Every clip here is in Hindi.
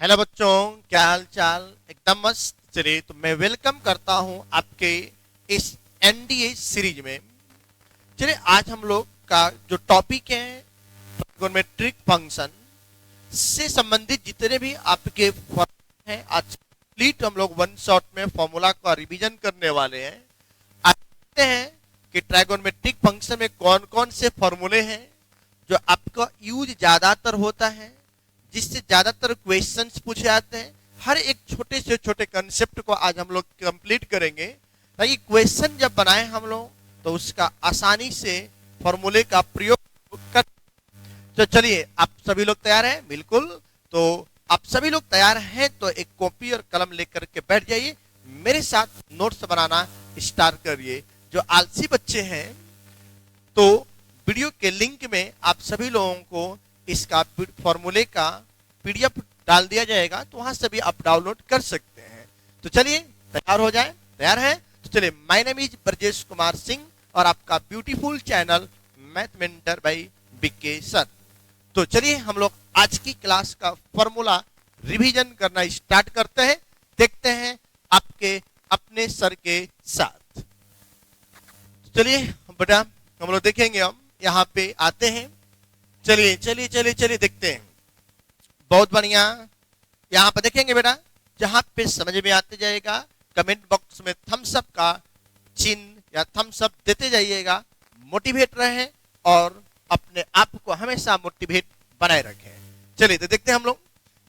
हेलो बच्चों, क्या हाल चाल। एकदम मस्त। चलिए तो मैं वेलकम करता हूं आपके इस एनडीए सीरीज में। चलिए आज हम लोग का जो टॉपिक है ट्रिगोनोमेट्रिक फंक्शन से संबंधित जितने भी आपके फॉर्मूला हैं, आज कंप्लीट हम लोग वन शॉट में फॉर्मूला का रिवीजन करने वाले हैं। आज देखते हैं कि ट्राइगोनोमेट्रिक फंक्शन में कौन कौन से फॉर्मूले हैं जो आपका यूज ज्यादातर होता है, जिससे ज्यादातर क्वेश्चंस पूछे जाते हैं। हर एक छोटे से छोटे कंसेप्ट को आज हम लोग कंप्लीट करेंगे ताकि क्वेश्चन जब बनाए हम लोग तो उसका आसानी से फॉर्मूले का प्रयोग कर। तो चलिए, आप सभी लोग तैयार हैं? बिल्कुल। तो आप सभी लोग तैयार हैं तो एक कॉपी और कलम लेकर के बैठ जाइए, मेरे साथ नोट्स बनाना स्टार्ट करिए। जो आलसी बच्चे हैं तो वीडियो के लिंक में आप सभी लोगों को इसका फॉर्मूले का पीडीएफ डाल दिया जाएगा, तो वहां से भी आप डाउनलोड कर सकते हैं। तो चलिए तैयार हो जाए। तैयार है तो चलिए, my name is Brajesh Kumar Singh और आपका beautiful channel Math Mentor by BK sir. तो चलिए हम लोग आज की क्लास का फॉर्मूला रिवीजन करना स्टार्ट करते हैं। देखते हैं आपके अपने सर के साथ। चलिए बेटा, हम लोग देखेंगे। हम यहाँ पे आते हैं। चलिए चलिए चलिए चलिए देखते हैं। बहुत बढ़िया। यहाँ पर देखेंगे बेटा, जहां पे समझ में आते जाएगा कमेंट बॉक्स में थम्स अप का चिन्ह या थम्स अप देते जाइएगा। मोटिवेट रहें और अपने आप को हमेशा मोटिवेट बनाए रखें। चलिए तो देखते हैं हम लोग।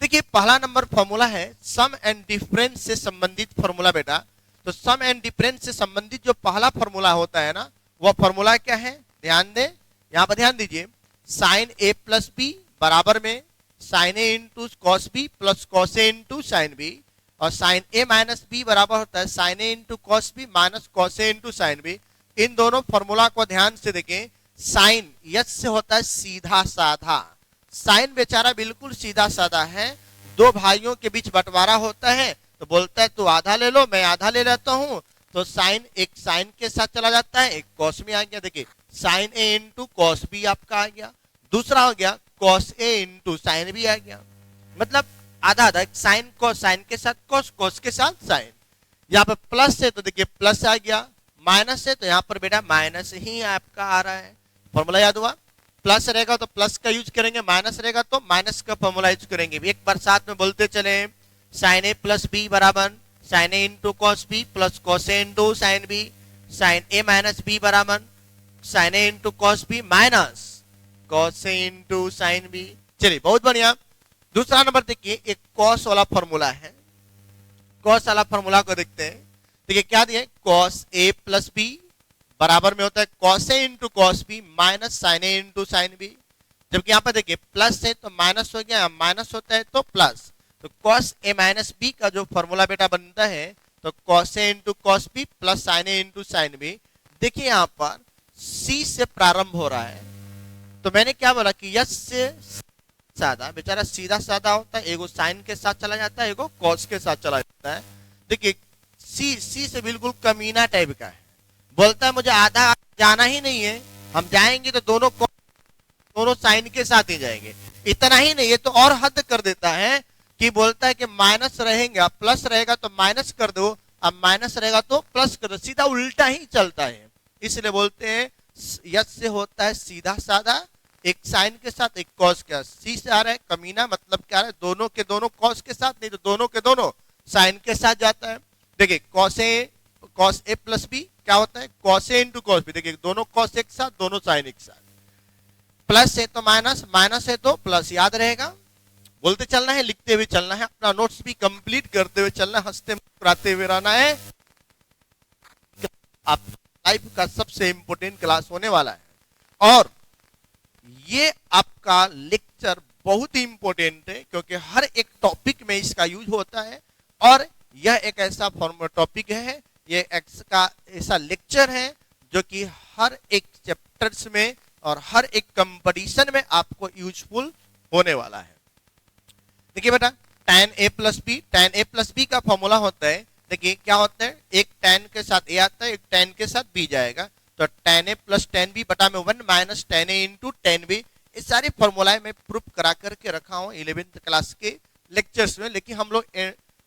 देखिए पहला नंबर फॉर्मूला है सम एंड डिफरेंस से संबंधित फॉर्मूला बेटा। तो सम एंड डिफरेंस से संबंधित जो पहला फॉर्मूला होता है ना, वह फॉर्मूला क्या है? ध्यान दें, यहाँ पर ध्यान दीजिए। साइन ए प्लस बी बराबर में sine A into cos B plus cos A into sine B, और साइन ए माइनस बी बराबर होता है sine A into cos B minus cos A into sine B. इन दोनों फॉर्मूला को ध्यान से देखें। साइन यस से होता है सीधा साधा। साइन बेचारा बिल्कुल सीधा साधा है। दो भाइयों के बीच बंटवारा होता है तो बोलता है तू आधा ले लो, मैं आधा ले लेता हूं। तो साइन एक साइन के साथ चला जाता है, एक कॉस में आ गया। देखिए sign A into cos B आपका आ गया। दूसरा हो गया cos A into sine B आ गया। मतलब आधा आधा, साइन को साइन के साथ कॉस, कॉस के साथ साइन। यहाँ पर प्लस है तो देखिए प्लस आ गया, माइनस है तो यहाँ पर बेटा माइनस ही आपका आ रहा है। फॉर्मूला याद हुआ? प्लस रहेगा तो प्लस का यूज करेंगे, माइनस रहेगा तो माइनस का फॉर्मूला यूज करेंगे। एक बार साथ में बोलते चले। साइन ए प्लस बी बराबर sine A into cos B plus cos A into sine B. Sine A minus B बराबर sine A into cos B minus cos A into sine B. चलिए बहुत बढ़िया। दूसरा नंबर देखिए, एक कॉस वाला फॉर्मूला है। कॉस वाला फॉर्मूला को देखते हैं। देखिए क्या दिया? कॉस ए प्लस बी बराबर में होता है cos A into cos B minus sine A into sine B. जबकि यहाँ पर देखिए प्लस है तो माइनस हो गया, माइनस होता है तो प्लस। तो कॉस ए माइनस बी का जो फॉर्मूला बेटा बनता है तो cos A into cos B plus sine A into sine B. देखिए यहाँ पर सी से प्रारंभ हो रहा है तो मैंने क्या बोला कि यस से सादा बेचारा सीधा साधा होता है। एगो साइन के साथ चला जाता है, एगो कॉस के साथ चला जाता है। देखिए सी से बिल्कुल कमीना टाइप का है। बोलता है मुझे आधा जाना ही नहीं है, हम जाएंगे तो दोनों साइन के साथ ही जाएंगे। इतना ही नहीं, ये तो और हद कर देता है कि बोलता है कि माइनस रहेगा, प्लस रहेगा तो माइनस कर दो, अब माइनस रहेगा तो प्लस कर दो। सीधा उल्टा ही चलता है। इसलिए बोलते हैं यस से होता है सीधा साधा, एक साइन के साथ एक कॉस के साथ। सी से आ रहा है कमीना, मतलब क्या है? दोनों के दोनों कॉस के साथ, नहीं तो दोनों के दोनों साइन के साथ जाता है। देखिए कॉस ए प्लस बी क्या होता है? Cos A into cos B. देखिए दोनों कॉस एक साथ, दोनों साइन एक साथ। प्लस है तो माइनस, माइनस है तो प्लस। याद रहेगा, बोलते चलना है, लिखते हुए चलना है, अपना नोट्स भी कंप्लीट करते हुए चलना है, हंसते मुस्कुराते हुए रहना है। आप लाइफ का सबसे इंपोर्टेंट क्लास होने वाला है और ये आपका लेक्चर बहुत ही इंपॉर्टेंट है क्योंकि हर एक टॉपिक में इसका यूज होता है। और यह एक ऐसा टॉपिक है, ये ऐसा लेक्चर है जो कि हर एक चैप्टर्स में और हर एक कंपटीशन में आपको यूजफुल होने वाला है। देखिए बेटा, tan a plus B, tan a plus B का फॉर्मूला होता है। देखिए क्या होता है? एक tan के साथ a आता है, एक tan के साथ b जाएगा। तो tan a plus tan b बटा में 1 minus tan a into tan b। ये सारे फॉर्मूला मैं प्रूफ करा करके रखा हूँ 11th क्लास के लेक्चर्स में, लेकिन हम लोग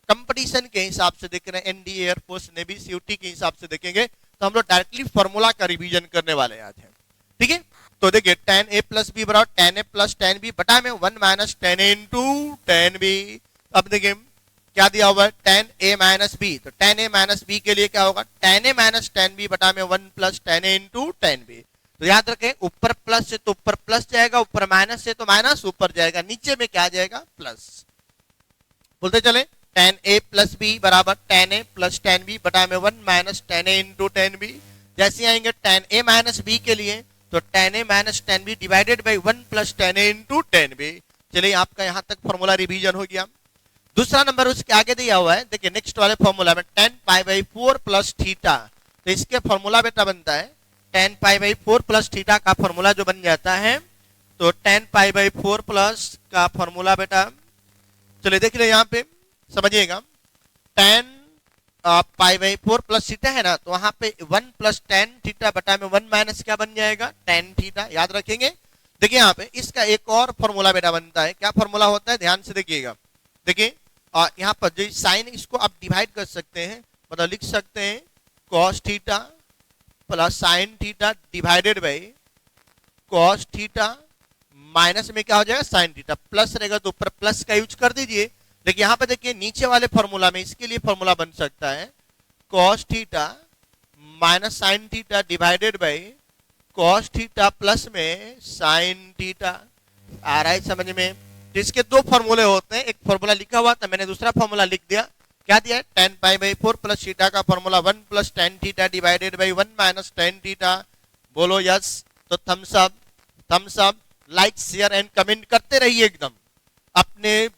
कंपटीशन के हिसाब से देख रहे हैं, एनडीए, एयरफोर्स, नेवी, सीयूटी के हिसाब से देखेंगे, तो हम लोग डायरेक्टली फॉर्मूला का रिवीजन करने वाले आज हैं। ठीक है, तो देखिए tan a प्लस बी बराबर tan a plus tan b बटा में 1 minus tan a into tan b। अब देखिए क्या दिया हुआ है, tan a माइनस b, तो tan a माइनस b के लिए क्या होगा, tan a minus tan b बटा में 1 plus tan a into tan b। तो याद रखें, ऊपर प्लस से तो ऊपर प्लस जाएगा, ऊपर माइनस से तो माइनस ऊपर जाएगा, नीचे में क्या जाएगा, प्लस। बोलते चले tan a प्लस b बराबर tan a plus tan b बटा में 1 minus tan a into tan b। जैसे आएंगे tan a माइनस b के लिए, तो tan a minus tan b divided by 1 plus tan a into tan b। चलिए आपका यहां तक फॉर्मूला रिवीजन हो गया। दूसरा नंबर उसके आगे दिया हुआ है, देखिए नेक्स्ट वाले फॉर्मूला में tan pi by 4 plus theta, तो इसके फॉर्मूला बेटा बनता है tan pi by 4 plus theta का फॉर्मूला जो बन जाता है, तो tan पाई बाई 4 प्लस का फॉर्मूला बेटा, चलिए देख ले यहाँ पे समझिएगा, tan pi by 4 plus theta है ना, तो वहां पे 1 प्लस tan थीटा बटा में 1 माइनस क्या बन जाएगा, tan थीटा। याद रखेंगे। देखिए यहाँ पे इसका एक और फॉर्मूला बेटा बनता है, क्या फॉर्मूला होता है, ध्यान से देखिएगा। देखिए यहाँ पर जो साइन, इसको आप डिवाइड कर सकते हैं, मतलब लिख सकते हैं cos theta plus sine theta divided by cos theta, minus में क्या हो जाएगा, साइन थीटा, प्लस रहेगा तो ऊपर प्लस का यूज कर दीजिए। लेकिन यहाँ पे देखिए नीचे वाले फॉर्मूला में इसके लिए फॉर्मूला बन सकता है cos theta minus sine theta divided by cos theta plus में साइन थीटा। आ रहा है समझ में। तो इसके दो फॉर्मूले होते हैं, एक फॉर्मूला लिखा हुआ था, मैंने दूसरा फॉर्मूला लिख दिया। क्या दिया है, tan pi by 4 plus theta का formula 1 plus tan theta divided by 1 minus tan theta. बोलो यस। तो thumbs up, like share and comment करते रहिए एकदम। अपने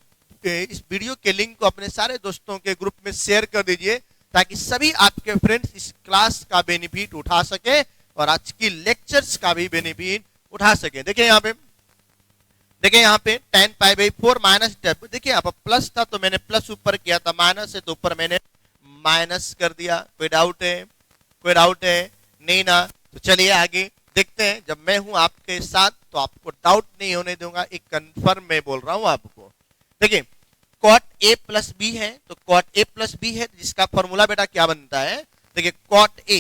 इस वीडियो के लिंक को अपने सारे दोस्तों के ग्रुप में शेयर कर दीजिए, ताकि सभी आपके फ्रेंड्स इस क्लास का बेनिफिट उठा सके और आज की लेक्चर्स का भी बेनिफिट उठा सके। देखिए यहाँ पे tan पाई बाई 4 माइनस, देखिए यहाँ पर प्लस था तो मैंने प्लस ऊपर किया था, माइनस है तो ऊपर मैंने माइनस कर दिया। कोई डाउट है नहीं ना। तो चलिए आगे देखते हैं। जब मैं हूं आपके साथ तो आपको डाउट नहीं होने दूंगा, एक कंफर्म में बोल रहा हूं आपको। देखिए cot a प्लस बी है, तो cot a प्लस बी है, जिसका फॉर्मूला बेटा क्या बनता है, देखिए cot a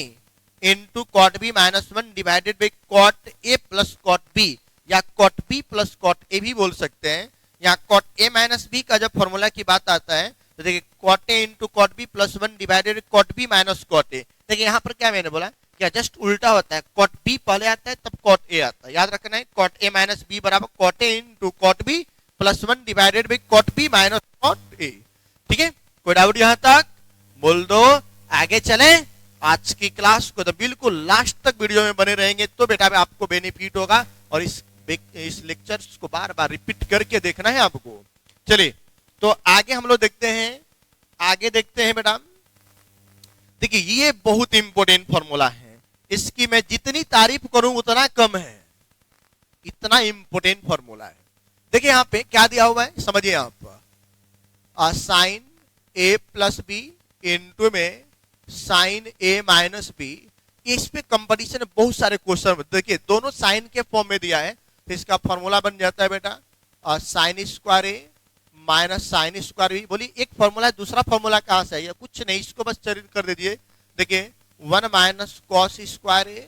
into cot b minus 1 divided by cot a plus cot b, या cot b plus cot a भी बोल सकते हैं। या cot a माइनस b का जब फॉर्मूला की बात आता है, तो देखिए cot a into cot b plus 1 divided cot b minus cot a। देखिए यहाँ पर क्या मैंने बोला, क्या जस्ट उल्टा होता है, cot b पहले आता है तब cot a आता है। याद रखना है, cot a माइनस b बराबर cot a into cot b plus 1 divided by cot b minus cot a। ठीक है, कोई डाउट यहाँ तक, बोल दो। आगे चले आज की क्लास को, तो बिल्कुल लास्ट तक वीडियो में बने रहेंगे तो बेटा आपको बेनिफिट होगा, और इस लेक्चर्स को बार बार रिपीट करके देखना है आपको। चलिए तो आगे हम लोग देखते हैं बेटा। देखिए ये बहुत इंपॉर्टेंट फॉर्मूला है, इसकी मैं जितनी तारीफ करूं उतना कम है, इतना इंपॉर्टेंट फॉर्मूला है। देखिए यहाँ पे क्या दिया हुआ है, समझिए आप, sine a plus B into में साइन a माइनस बी। इस पे कंपटीशन में बहुत सारे क्वेश्चन, देखिए दोनों साइन के फॉर्म में दिया है, तो इसका फॉर्मूला बन जाता है बेटा sign square A minus sine square B. बोली एक फॉर्मूला है, दूसरा फॉर्मूला कहाँ से है, कुछ नहीं, इसको बस चरित कर दीजिए। देखिए 1 माइनस कॉस स्क्वायर ए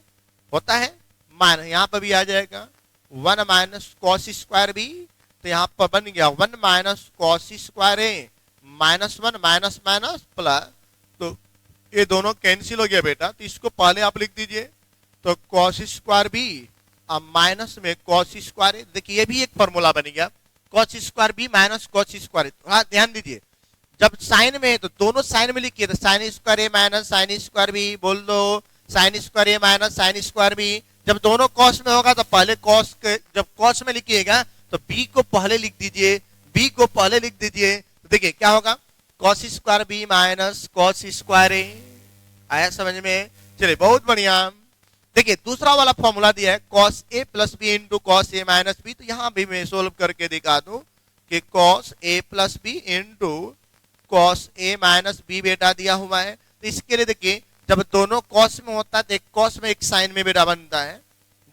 होता है, माइनस यहाँ पर भी आ जाएगा 1 माइनस कॉस स्क्वायर बी, तो यहाँ पर बन गया 1 minus cos square A minus 1 minus minus plus, तो ये दोनों कैंसिल हो गया बेटा। तो इसको पहले आप लिख दीजिए, तो कॉस स्क्वायर बी माइनस में कॉस स्क्वायर ए। देखिए ये भी एक फॉर्मूला बन गया, cos square B minus cos square A. हाँ ध्यान दीजिए, जब साइन में है तो दोनों साइन में लिखिए, तो sign square A minus sine square B, बोल दो sign square A minus sine square B. जब दोनों कॉस में होगा तो पहले कॉस के, जब कॉस में लिखिएगा तो बी को पहले लिख दीजिए, बी को पहले लिख दीजिए। तो देखिए क्या होगा, cos square B minus cos square A. आया समझ में। चलिए बहुत बढ़िया। देखिए दूसरा वाला फॉर्मूला दिया है cos a plus B into cos A minus B, तो यहां भी मैं सोल्व करके दिखा दूं कि cos a plus B into cos A minus B बेटा दिया हुआ है। तो इसके लिए देखिए जब दोनों cos में होता है तो एक cos में एक साइन में बेटा बनता है।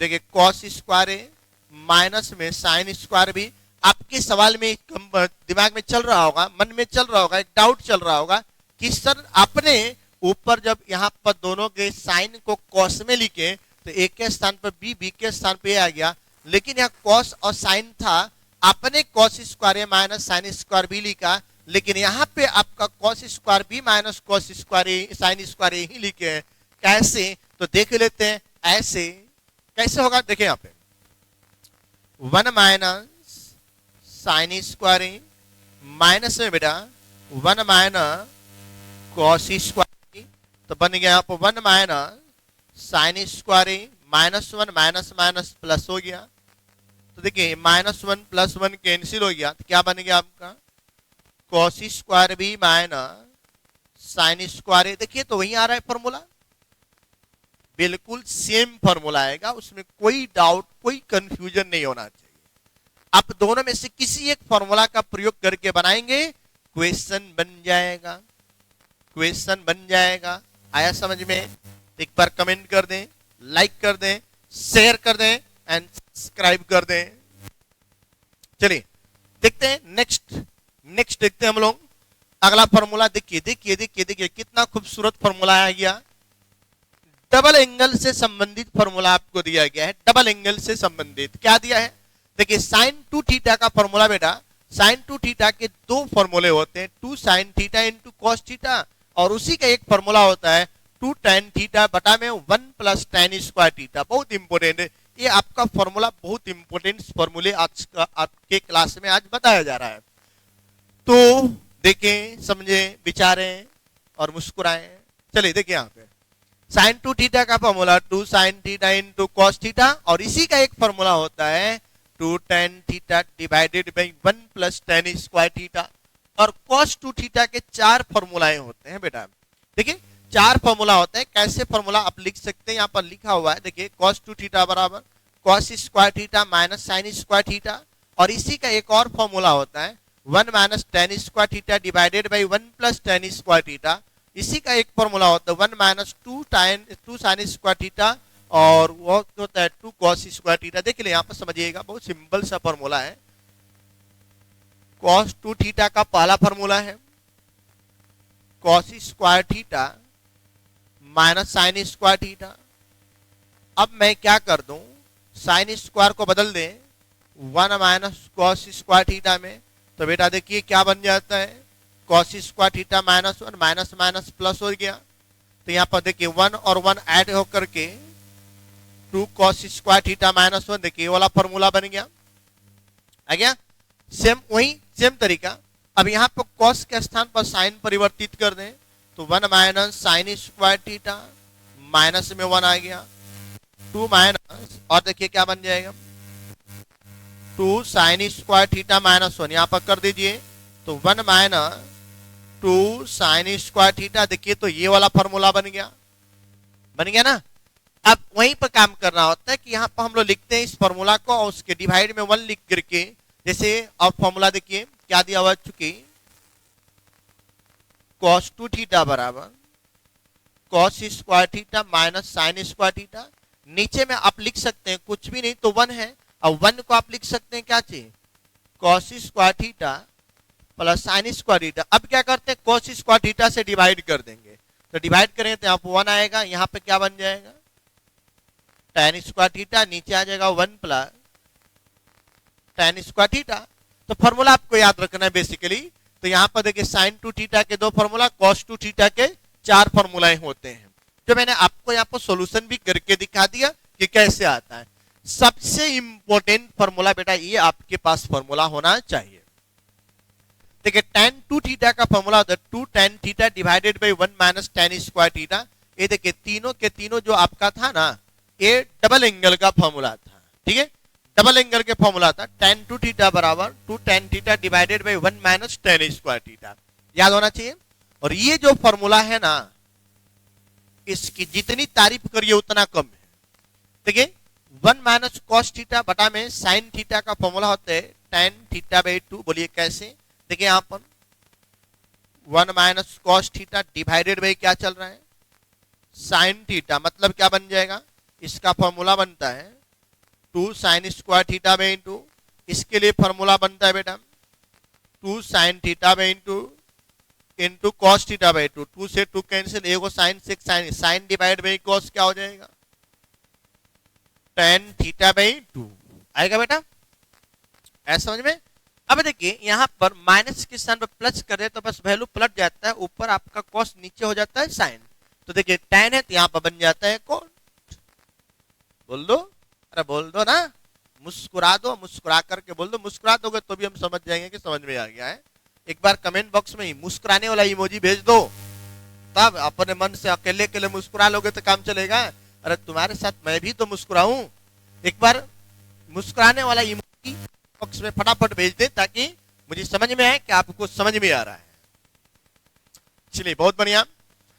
देखिए cos स्क्वायर ए माइनस में साइन स्क्वायर बी। आपके सवाल में दिमाग में चल रहा होगा, मन में चल रहा होगा, एक डाउट चल रहा होगा कि सर आपने ऊपर जब यहाँ पर दोनों के साइन को कॉस में लिखे तो ए के स्थान पर बी, बी के स्थान पर ए आ गया, लेकिन यहाँ कॉस और साइन था, आपने cos square A minus sine square B लिखा, लेकिन यहाँ पे आपका cos square B minus cos square A sine square A ही लिखे हैं। कैसे? तो देख लेते हैं। ऐसे कैसे होगा, देखिए यहाँ पे 1 minus sine square A minus में बेटा 1 माइनस कॉस स्क्वायर ए, तो बन गया यहाँ पर 1 minus sine square A minus 1 minus minus plus हो गया। तो देखिए -1 + 1 कैंसिल हो गया, तो क्या बन गया आपका cos square B minus sine square A. देखिए तो वही आ रहा है फॉर्मूला, बिल्कुल सेम फॉर्मूला आएगा, उसमें कोई डाउट कोई कंफ्यूजन नहीं होना चाहिए। आप दोनों में से किसी एक फॉर्मूला का प्रयोग करके बनाएंगे, क्वेश्चन बन जाएगा, क्वेश्चन बन जाएगा। आया समझ में? एक बार कमेंट कर दें, लाइक कर दें, शेयर कर दें एंड सब्सक्राइब कर दें। चलिए देखते हैं नेक्स्ट देखते हैं हम लोग अगला फॉर्मूला। देखिए देखिए देखिए देखिए कितना खूबसूरत फॉर्मूला आ गया। डबल एंगल से संबंधित फॉर्मूला आपको दिया गया है। डबल एंगल से संबंधित क्या दिया है? देखिए sin 2 थीटा का फॉर्मूला बेटा, sin 2 थीटा के दो फॉर्मूले होते हैं, 2 sin theta into cos theta, और उसी का एक फॉर्मूला होता है 2 tan थीटा बटा में 1 + tan स्क्वायर थीटा। बहुत इंपॉर्टेंट है ये आपका फॉर्मूला, बहुत इंपॉर्टेंट फॉर्मूले आज का आपके क्लास में आज बताया जा रहा है। तो देखें, समझें, विचारें और मुस्कुराएं। चलिए देखिए यहाँ पे sin 2 थीटा का formula 2 sin theta into cos theta, और इसी का एक फॉर्मूला होता है 2 tan theta divided by 1 + tan square theta. और cos 2 थीटा के 4 फॉर्मूलाएं होते हैं बेटा। देखिए 4 फॉर्मूला होते हैं। कैसे फॉर्मूला आप लिख सकते हैं, यहाँ पर लिखा हुआ है, देखिए cos 2 थीटा बराबर cos square theta minus sine square theta, और इसी का एक और फॉर्मूला होता है 1 - tan square theta divided by 1 + tan square theta. इसी का एक फॉर्मूला होता है 1 - 2 sin स्क्वायर थीटा, और वो होता है 2 cos स्क्वायर थीटा। देखिए यहाँ पर समझिएगा, बहुत सिंपल सा फॉर्मूला है। cos 2 थीटा का पहला फॉर्मूला है cos square theta minus sine square theta. अब मैं क्या कर दूं, साइन स्क्वायर को बदल दें 1 - cos स्क्वायर थीटा में, तो बेटा देखिए क्या बन जाता है cos square theta -1 minus minus plus हो गया। तो यहाँ पर देखिए 1 और 1 ऐड होकर के 2 cos स्क्वायर थीटा -1, देखिए वाला फॉर्मूला बन गया, आ गया। सेम तरीका। अब यहाँ पर cos के स्थान पर साइन परिवर्तित कर दें, तो 1 - साइन स्क्वायर थीटा माइनस में 1 आ गया, 2 माइनस, और देखिए क्या बन जाएगा 2 साइन स्क्वायर थीटा -1, यहाँ पर कर दीजिए, तो 1 - 2 साइन स्क्वायर थीटा। देखिए तो ये वाला फॉर्मूला बन गया ना। अब वहीं पर काम करना होता है कि यहाँ पर हम लोग लिखते हैं इस फॉर्मूला को और उसके डिवाइड में 1 लिख करके, जैसे अब फॉर्मूला देखिए क्या दिया हुआ, चूंकि cos 2 थीटा बराबर cos square theta minus sine square theta. नीचे में आप लिख सकते हैं कुछ भी नहीं तो 1 है, और 1 को आप लिख सकते हैं क्या चाहिए cos square theta plus sine square theta. अब क्या करते हैं cos स्क्वायर थीटा से डिवाइड कर देंगे, तो डिवाइड करेंगे तो यहाँ पर 1 आएगा, यहाँ पे क्या बन जाएगा tan स्क्वायर थीटा, नीचे आ जाएगा 1 + tan स्क्वायर थीटा। तो फॉर्मूला आपको याद रखना है बेसिकली। तो यहाँ पर देखिए sin 2 थीटा के 2 फॉर्मूला, cos 2 थीटा के 4 फॉर्मूलाएं होते हैं, जो मैंने आपको यहाँ पर सॉल्यूशन भी करके दिखा दिया कि कैसे आता है। सबसे इंपॉर्टेंट फॉर्मूला बेटा ये आपके पास फॉर्मूला होना चाहिए। देखिए tan 2 थीटा का फॉर्मूला होता है 2 tan theta divided by 1 - tan square theta. ये देखिए तीनों के तीनों जो आपका था ना, ये डबल एंगल का फॉर्मूला था, ठीक है, डबल एंगल के फॉर्मूला था tan 2 थीटा बराबर 2 tan theta divided by 1 - tan square theta, याद होना चाहिए। और ये जो फॉर्मूला है ना, इसकी जितनी तारीफ करिए उतना कम है। देखिए 1 - cos थीटा बटा में sin थीटा का फॉर्मूला होता है tan थीटा बाई 2। बोलिए कैसे? देखिए यहाँ पर 1 - cos थीटा डिवाइडेड बाई क्या चल रहा है sin थीटा, मतलब क्या बन जाएगा, इसका फॉर्मूला बनता है 2 sin स्क्वायर थीटा बाई 2 इसके लिए फॉर्मूला बनता है बेटा 2 sin theta by into cos theta by 2। 2 से 2 कैंसिल, एगो साइन से sine, sine divide by cos क्या हो जाएगा tan थीटा बाई 2 आएगा बेटा, ऐसा समझ में। अब देखिए यहाँ पर माइनस के स्थान पर प्लस कर दे तो बस वैल्यू पलट जाता है, ऊपर आपका कॉस नीचे हो जाता है साइन। तो देखिए tan है तो यहाँ पर बन जाता है कॉट। बोल दो, अरे बोल दो ना, मुस्कुरा दो, मुस्कुरा करके बोल दो। मुस्कुरा दोगे तो भी हम समझ जाएंगे कि समझ में आ गया है। एक बार कमेंट बॉक्स में ही मुस्कुराने वाला इमोजी भेज दो, तब अपने मन से अकेले अकेले मुस्कुरा लोगे तो काम चलेगा। अरे तुम्हारे साथ मैं भी तो मुस्कुराऊं। एक बार मुस्कुराने वाला इमोजी बॉक्स में फटाफट भेज दे ताकि मुझे समझ में आए कि आपको समझ में आ रहा है। चलिए बहुत बढ़िया।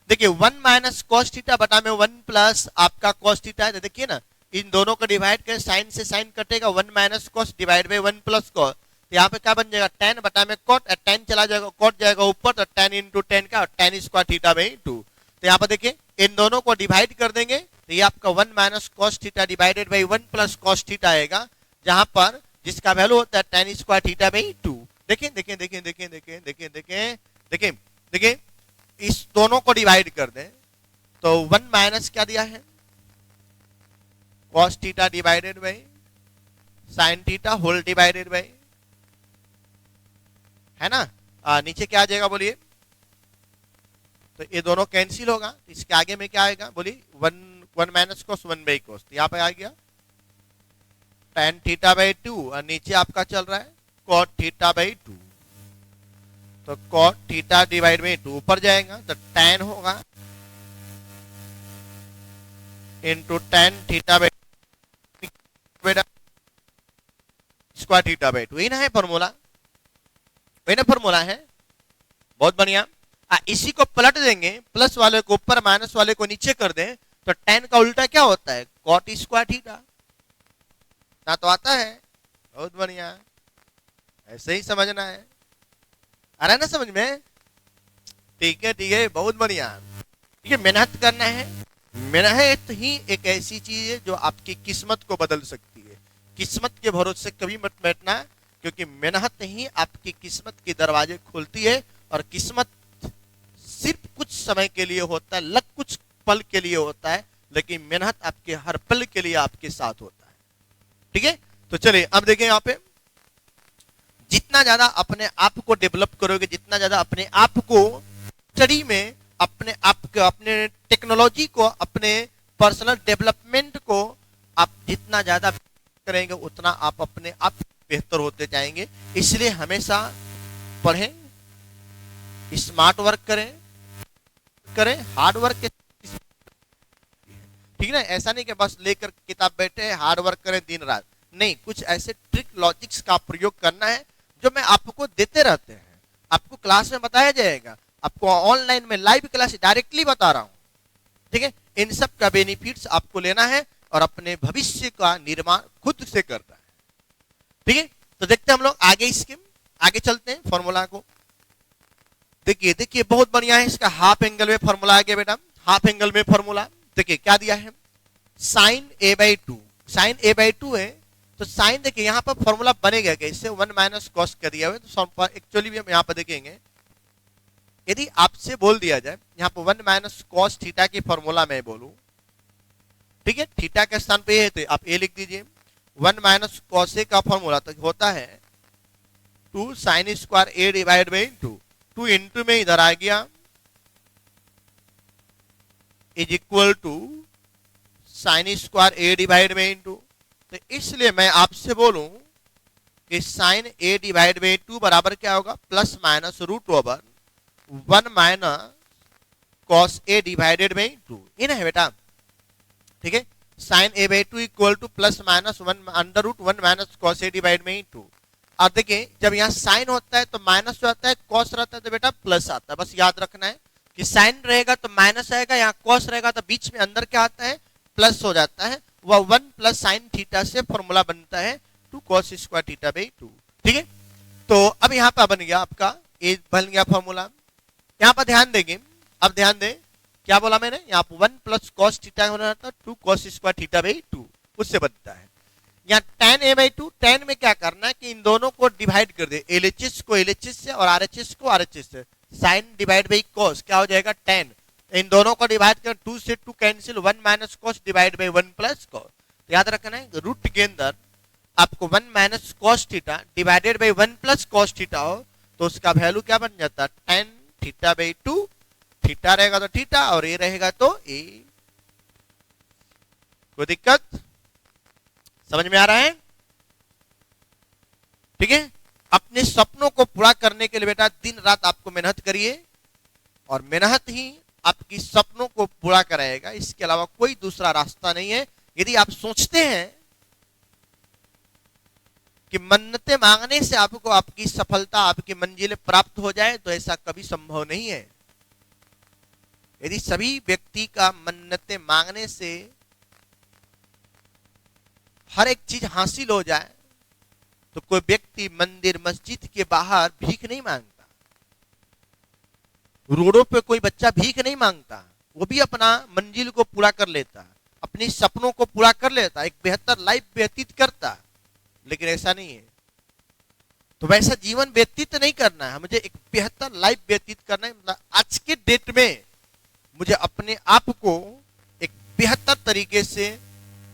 देखिए 1 माइनस कॉस थीटा बटा में 1 प्लस आपका कॉस थीटा है। तो देखिए ना, इन दोनों को डिवाइड करें, साइन से साइन कटेगा, 1 minus cos divide by 1 plus cos. तो यहाँ पे क्या बन जाएगा tan बटा में कॉट, tan चला जाएगा कॉट जाएगा ऊपर, तो tan इंटू tan का tan स्क्वायर थीटा बाई 2। तो यहाँ पर देखिए इन दोनों को डिवाइड कर देंगे तो ये आपका 1 minus cos theta divided by 1 plus cos theta आएगा, जहां पर जिसका वैल्यू होता है tan स्क्वायर थीटा बाई 2। देखिए देखिए देखिए देखिए देखिए देखिए देखिए देखिए देखिए इस दोनों को डिवाइड कर दें तो 1 माइनस क्या दिया है cos theta divided by sin theta whole divided by, है ना। नीचे क्या आ जाएगा बोलिए, तो ये दोनों कैंसिल होगा, इसके आगे में क्या आएगा बोलिए 1 माइनस कॉस 1 बाई कॉस। यहाँ पे आ गया tan थीटा बाई 2 और नीचे आपका चल रहा है cot थीटा बाई 2। तो cot थीटा डिवाइड बाई 2 ऊपर जाएगा तो tan होगा into tan theta by square theta by 2। ना है फॉर्मूला, वही ना फॉर्मूला है। बहुत बढ़िया। इसी को पलट देंगे, प्लस वाले को ऊपर माइनस वाले को नीचे कर दें तो tan का उल्टा क्या होता है cot स्क्वायर थीटा ना, तो आता है। बहुत बढ़िया, ऐसे ही समझना है। आ रहा है ना समझ में? ठीक है ठीक है, बहुत बढ़िया। ठीक है, मेहनत करना है। मेहनत ही एक ऐसी चीज है जो आपकी किस्मत को बदल सकती है। किस्मत के भरोसे कभी मत बैठना, क्योंकि मेहनत ही आपकी किस्मत के दरवाजे खोलती है। और किस्मत सिर्फ कुछ समय के लिए होता है, लक कुछ पल के लिए होता है, लेकिन मेहनत आपके हर पल के लिए आपके साथ होता है। ठीक है, तो चलिए अब देखें यहाँ पे, जितना ज्यादा अपने आप को डेवलप करोगे, जितना ज्यादा अपने आप को स्टडी में, अपने आप को, अपने टेक्नोलॉजी को, अपने पर्सनल डेवलपमेंट को आप जितना ज्यादा करेंगे उतना आप अपने आप बेहतर होते जाएंगे। इसलिए हमेशा पढ़ें, स्मार्ट वर्क करें हार्ड वर्क के, ठीक ना। ऐसा नहीं कि बस लेकर किताब बैठे हार्ड वर्क करें दिन रात, नहीं, कुछ ऐसे ट्रिक लॉजिक्स का प्रयोग करना है जो मैं आपको देते रहते हैं। आपको क्लास में बताया जाएगा, आपको ऑनलाइन में लाइव क्लास डायरेक्टली बता रहा हूं। ठीक है, इन सब का बेनिफिट्स आपको लेना है और अपने भविष्य का निर्माण खुद से करना है। ठीक है, तो देखते हैं हम लोग आगे, स्कीम आगे चलते हैं फॉर्मूला को। देखिए देखिए बहुत बढ़िया है, इसका हाफ एंगल में फॉर्मूला आ गया बेटा। हाफ एंगल में फॉर्मूला देखिए क्या दिया है, sine A by 2। Sine A by 2 है तो साइन देखिए यहाँ पर फॉर्मूला बनेगा कैसे, 1 माइनस कॉस कर दिया हुआ है। तो एक्चुअली भी हम यहाँ पर देखेंगे, यदि आपसे बोल दिया जाए यहाँ पर 1 माइनस कॉस थीटा की फॉर्मूला मैं बोलूं, ठीक है, थीटा के स्थान पे है तो आप ए लिख दीजिए। 1 माइनस कॉस ए का फॉर्मूला तो होता है 2 sine square A divide by 2। 2 into में इधर आ गया is equal to sine square A divide by 2। तो इसलिए मैं आपसे बोलूं कि साइन ए डिवाइड बाई 2 बराबर क्या होगा, plus minus root over 1 minus cos A divided by 2। ये ना है बेटा। ठीक है, sine A by 2 equal to plus minus 1 under root 1 minus cos A divide by 2। और देखिए जब यहाँ साइन होता है तो माइनस जो आता है, कॉस रहता है तो बेटा प्लस आता है। बस याद रखना है कि साइन रहेगा तो माइनस आएगा, यहाँ कॉस रहेगा तो बीच में अंदर क्या आता है, प्लस हो जाता है। वह 1 प्लस साइन थीटा से फॉर्मूला बनता है 2 कॉस स्क्वायर थीटा बाई 2। ठीक है, तो अब यहाँ पर बन गया आपका, ए बन गया फॉर्मूला। यहाँ पर ध्यान देंगे, अब ध्यान दें क्या बोला मैंने, यहाँ पर 1 प्लस कॉस थीटा होना था 2 कॉस स्क्वायर थीटा बाई 2, उससे बनता है। यहाँ tan a/2, tan में क्या करना है कि इन दोनों को डिवाइड कर दे, LHS को LHS से और RHS को RHS से, साइन डिवाइड बाई कॉस क्या हो जाएगा tan, इन दोनों को डिवाइड कर 2 से 2 cancel, 1 minus cos divide by 1 plus cos. तो याद रखना है रूट के अंदर आपको 1 minus cos theta divided by 1 plus cos theta हो तो उसका वैल्यू क्या बन जाता है tan थीटा बाई 2, थीटा रहेगा तो थीटा और ए रहेगा तो ए। कोई दिक्कत समझ में आ रहा है? ठीक है, अपने सपनों को पूरा करने के लिए बेटा दिन रात आपको मेहनत करिए और मेहनत ही आपकी सपनों को पूरा कराएगा, इसके अलावा कोई दूसरा रास्ता नहीं है। यदि आप सोचते हैं कि मन्नतें मांगने से आपको आपकी सफलता आपकी मंजिलें प्राप्त हो जाए तो ऐसा कभी संभव नहीं है। यदि सभी व्यक्ति का मन्नतें मांगने से हर एक चीज हासिल हो जाए तो कोई व्यक्ति मंदिर मस्जिद के बाहर भीख नहीं मांगता, रोडों पे कोई बच्चा भीख नहीं मांगता, वो भी अपना मंजिल को पूरा कर लेता, अपनी सपनों को पूरा कर लेता, एक बेहतर लाइफ व्यतीत करता। लेकिन ऐसा नहीं है, तो वैसा जीवन व्यतीत नहीं करना है, मुझे एक बेहतर लाइफ व्यतीत करना है। मतलब आज के डेट में मुझे अपने आप को एक बेहतर तरीके से,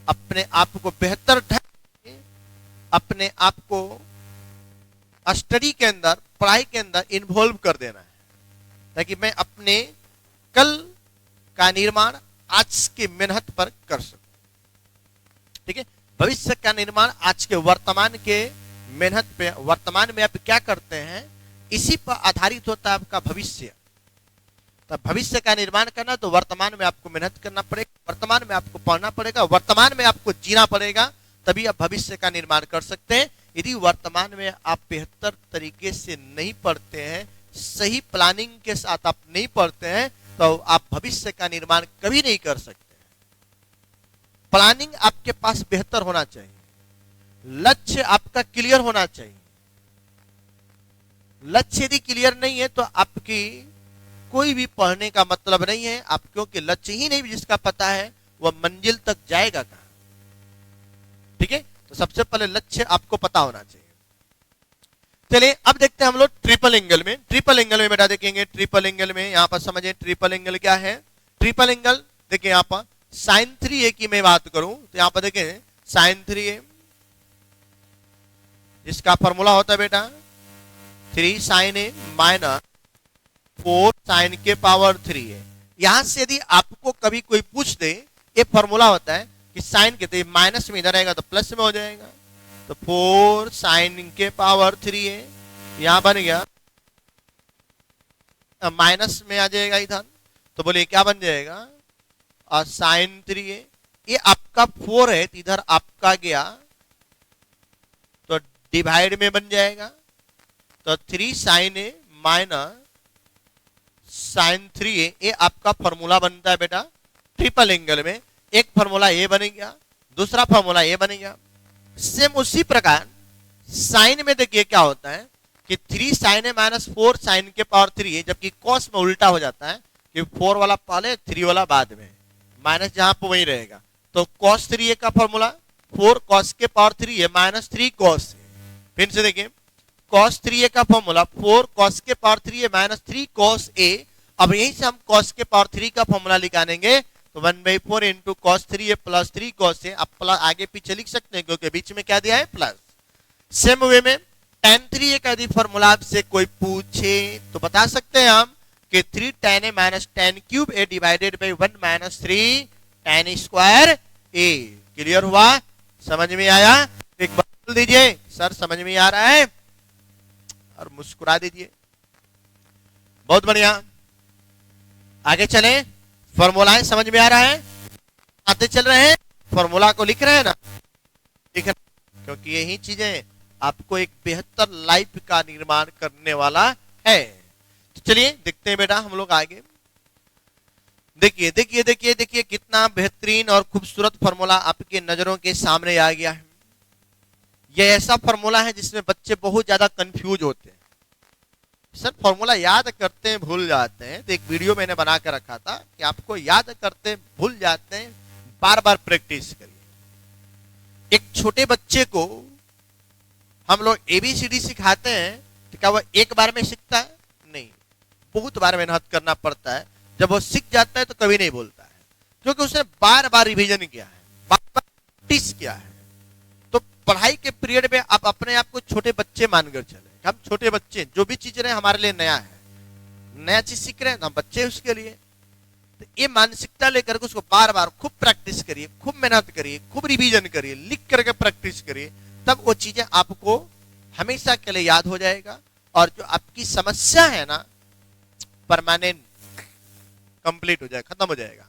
अपने आप को बेहतर ढंग से, अपने आप को स्टडी के अंदर, पढ़ाई के अंदर इन्वॉल्व कर देना है, ताकि मैं अपने कल का निर्माण आज की मेहनत पर कर सकूं। ठीक है, भविष्य का निर्माण आज के वर्तमान के मेहनत पे, वर्तमान में आप क्या करते हैं इसी पर आधारित होता है आपका भविष्य। तो भविष्य का निर्माण करना तो वर्तमान में आपको मेहनत करना पड़ेगा, वर्तमान में आपको पढ़ना पड़ेगा, वर्तमान में आपको जीना पड़ेगा, तभी आप भविष्य का निर्माण कर सकते हैं। यदि वर्तमान में आप बेहतर तरीके से नहीं पढ़ते हैं, सही प्लानिंग के साथ आप नहीं पढ़ते हैं, तो आप भविष्य का निर्माण कभी नहीं कर सकते। प्लानिंग आपके पास बेहतर होना चाहिए, लक्ष्य आपका क्लियर होना चाहिए। लक्ष्य यदि क्लियर नहीं है तो आपकी कोई भी पढ़ने का मतलब नहीं है। आप क्योंकि लक्ष्य ही नहीं जिसका पता है वह मंजिल तक जाएगा कहां। ठीक है, तो सबसे पहले लक्ष्य आपको पता होना चाहिए। चलिए अब देखते हैं हम लोग ट्रिपल एंगल में। ट्रिपल एंगल में बेटा देखेंगे, ट्रिपल एंगल में यहां पर समझें ट्रिपल एंगल क्या है। ट्रिपल एंगल देखिए यहां पर sin 3a की मैं बात करूं तो यहां पर देखें sin 3a, जिसका फॉर्मूला होता है बेटा 3 sin a माइनस 4 sin के पावर 3a। यहां से यदि आपको कभी कोई पूछ दे, ये फॉर्मूला होता है कि साइन के, तो माइनस में इधर आएगा तो प्लस में हो जाएगा, तो 4 sin के पावर 3a यहां बन गया, माइनस में आ जाएगा इधर, तो बोलिए क्या बन जाएगा और sin 3a। ये आपका 4 है तो इधर आपका गया तो डिवाइड में बन जाएगा, तो 3 sin a minus sin 3a, ये आपका फॉर्मूला बनता है बेटा ट्रिपल एंगल में। एक फॉर्मूला ये बन गया, दूसरा फॉर्मूला ये बन गया। सेम उसी प्रकार साइन में देखिए क्या होता है कि 3 sin a माइनस 4 sin के पावर 3a, जबकि कॉस में उल्टा हो जाता है कि 4 वाला पहले 3 वाला बाद में, माइनस जहां पर वही रहेगा। तो cos 3a का फॉर्मूला 4 cos के पावर 3a माइनस 3 cos। फिर से देखिए cos 3a का फॉर्मूला 4 cos के power 3a minus 3 cos a। अब यहीं से हम cos के पावर 3 का फॉर्मूला निकालेंगे तो 1/4 into cos 3a plus 3 cos a। अब प्लस आगे पीछे लिख सकते हैं क्योंकि बीच में क्या दिया है प्लस। सेम वे में tan 3a का यदि फॉर्मूला आपसे कोई पूछे तो बता सकते हैं हम कि 3 tan a minus tan cube a divided by 1 minus 3 tan square a। Clear हुआ, समझ में आया? एक बार बोल दीजिए सर समझ में आ रहा है और मुस्कुरा दीजिए। बहुत बढ़िया, आगे चले। फॉर्मूलाएं समझ में आ रहा है, आते चल रहे हैं, फॉर्मूला को लिख रहे हैं ना, लिख रहे, क्योंकि यही चीजें आपको एक बेहतर लाइफ का निर्माण करने वाला है। तो चलिए देखते हैं बेटा हम लोग आगे। देखिए देखिए देखिए देखिए कितना बेहतरीन और खूबसूरत फॉर्मूला आपके नजरों के सामने आ गया है। यह ऐसा फॉर्मूला है जिसमें बच्चे बहुत ज्यादा कंफ्यूज होते हैं। सर फॉर्मूला याद करते हैं भूल जाते हैं, तो एक वीडियो मैंने बना कर रखा था कि आपको याद करते भूल जाते हैं, बार बार प्रैक्टिस करिए। एक छोटे बच्चे को हम लोग एबीसीडी सिखाते हैं तो क्या वो एक बार में सीखता है? नहीं, बहुत बार मेहनत करना पड़ता है। जब वो सीख जाता है तो कभी नहीं बोलता है, क्योंकि उसने बार बार रिवीजन किया है, बार बार प्रैक्टिस किया है। तो पढ़ाई के पीरियड में आप अपने आप को छोटे बच्चे मानकर चले। हम छोटे बच्चे, जो भी चीज रहे हमारे लिए नया है, नया चीज सीख रहे हैं, हम बच्चे उसके लिए। तो ये मानसिकता लेकर के उसको बार बार खूब प्रैक्टिस करिए, खूब मेहनत करिए, खूब रिवीजन करिए, लिख करके प्रैक्टिस करिए, तब वो चीजें आपको हमेशा के लिए याद हो जाएगा। और जो आपकी समस्या है ना, परमानेंट कंप्लीट हो जाएगा, खत्म हो जाएगा।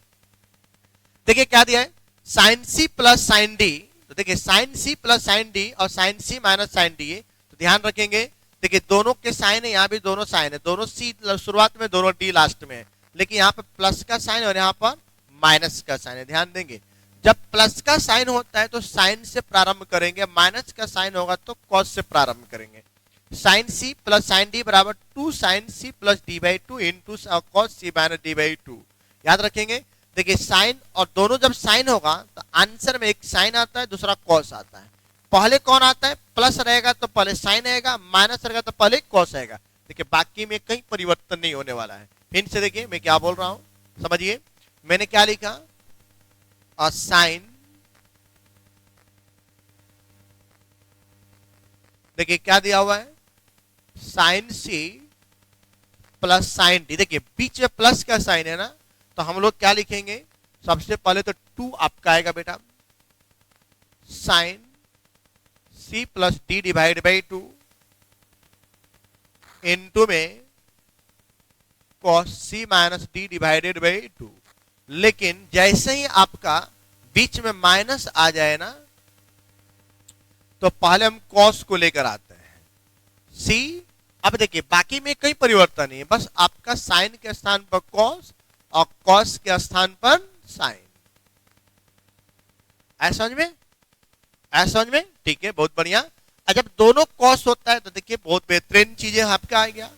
देखिए क्या दिया है, sine C plus sine D. तो देखिए sine C plus sine D और sine C minus sine D, तो ध्यान रखेंगे। देखिए दोनों के साइन है, यहाँ भी दोनों साइन है, दोनों सी शुरुआत में, दोनों डी लास्ट में है, लेकिन यहाँ पे प्लस का साइन और यहाँ पर माइनस का साइन है। ध्यान देंगे, जब प्लस का साइन होता है तो साइन से प्रारंभ करेंगे, माइनस का साइन होगा तो कॉस से प्रारंभ करेंगे। Sine C plus sine D बराबर 2 sine C plus D by 2 into cos C minus D by 2। याद रखेंगे। देखिए साइन और दोनों जब साइन होगा तो आंसर में एक साइन आता है, दूसरा कॉस आता है। पहले कौन आता है? प्लस रहेगा तो पहले साइन आएगा, माइनस रहेगा तो पहले कॉस आएगा। देखिए बाकी में कहीं परिवर्तन नहीं होने वाला है। फिर से देखिए मैं क्या बोल रहा हूं, समझिए। मैंने क्या लिखा, और साइन, देखिए क्या दिया हुआ है, sine C plus sine D. देखिए बीच में प्लस का साइन है ना, तो हम लोग क्या लिखेंगे, सबसे पहले तो 2 आपका आएगा बेटा, sine C plus D divide by 2 into में cos C minus D divided by 2। लेकिन जैसे ही आपका बीच में माइनस आ जाए ना, तो पहले हम कॉस को लेकर आते हैं सी। अब देखिए बाकी में कोई परिवर्तन नहीं है, बस आपका साइन के स्थान पर कॉस और कॉस के स्थान पर साइन। ऐसा समझ में? ऐसा समझ में? ठीक है, बहुत बढ़िया। और जब दोनों कॉस होता है तो देखिए बहुत बेहतरीन चीजें आपका आ गया,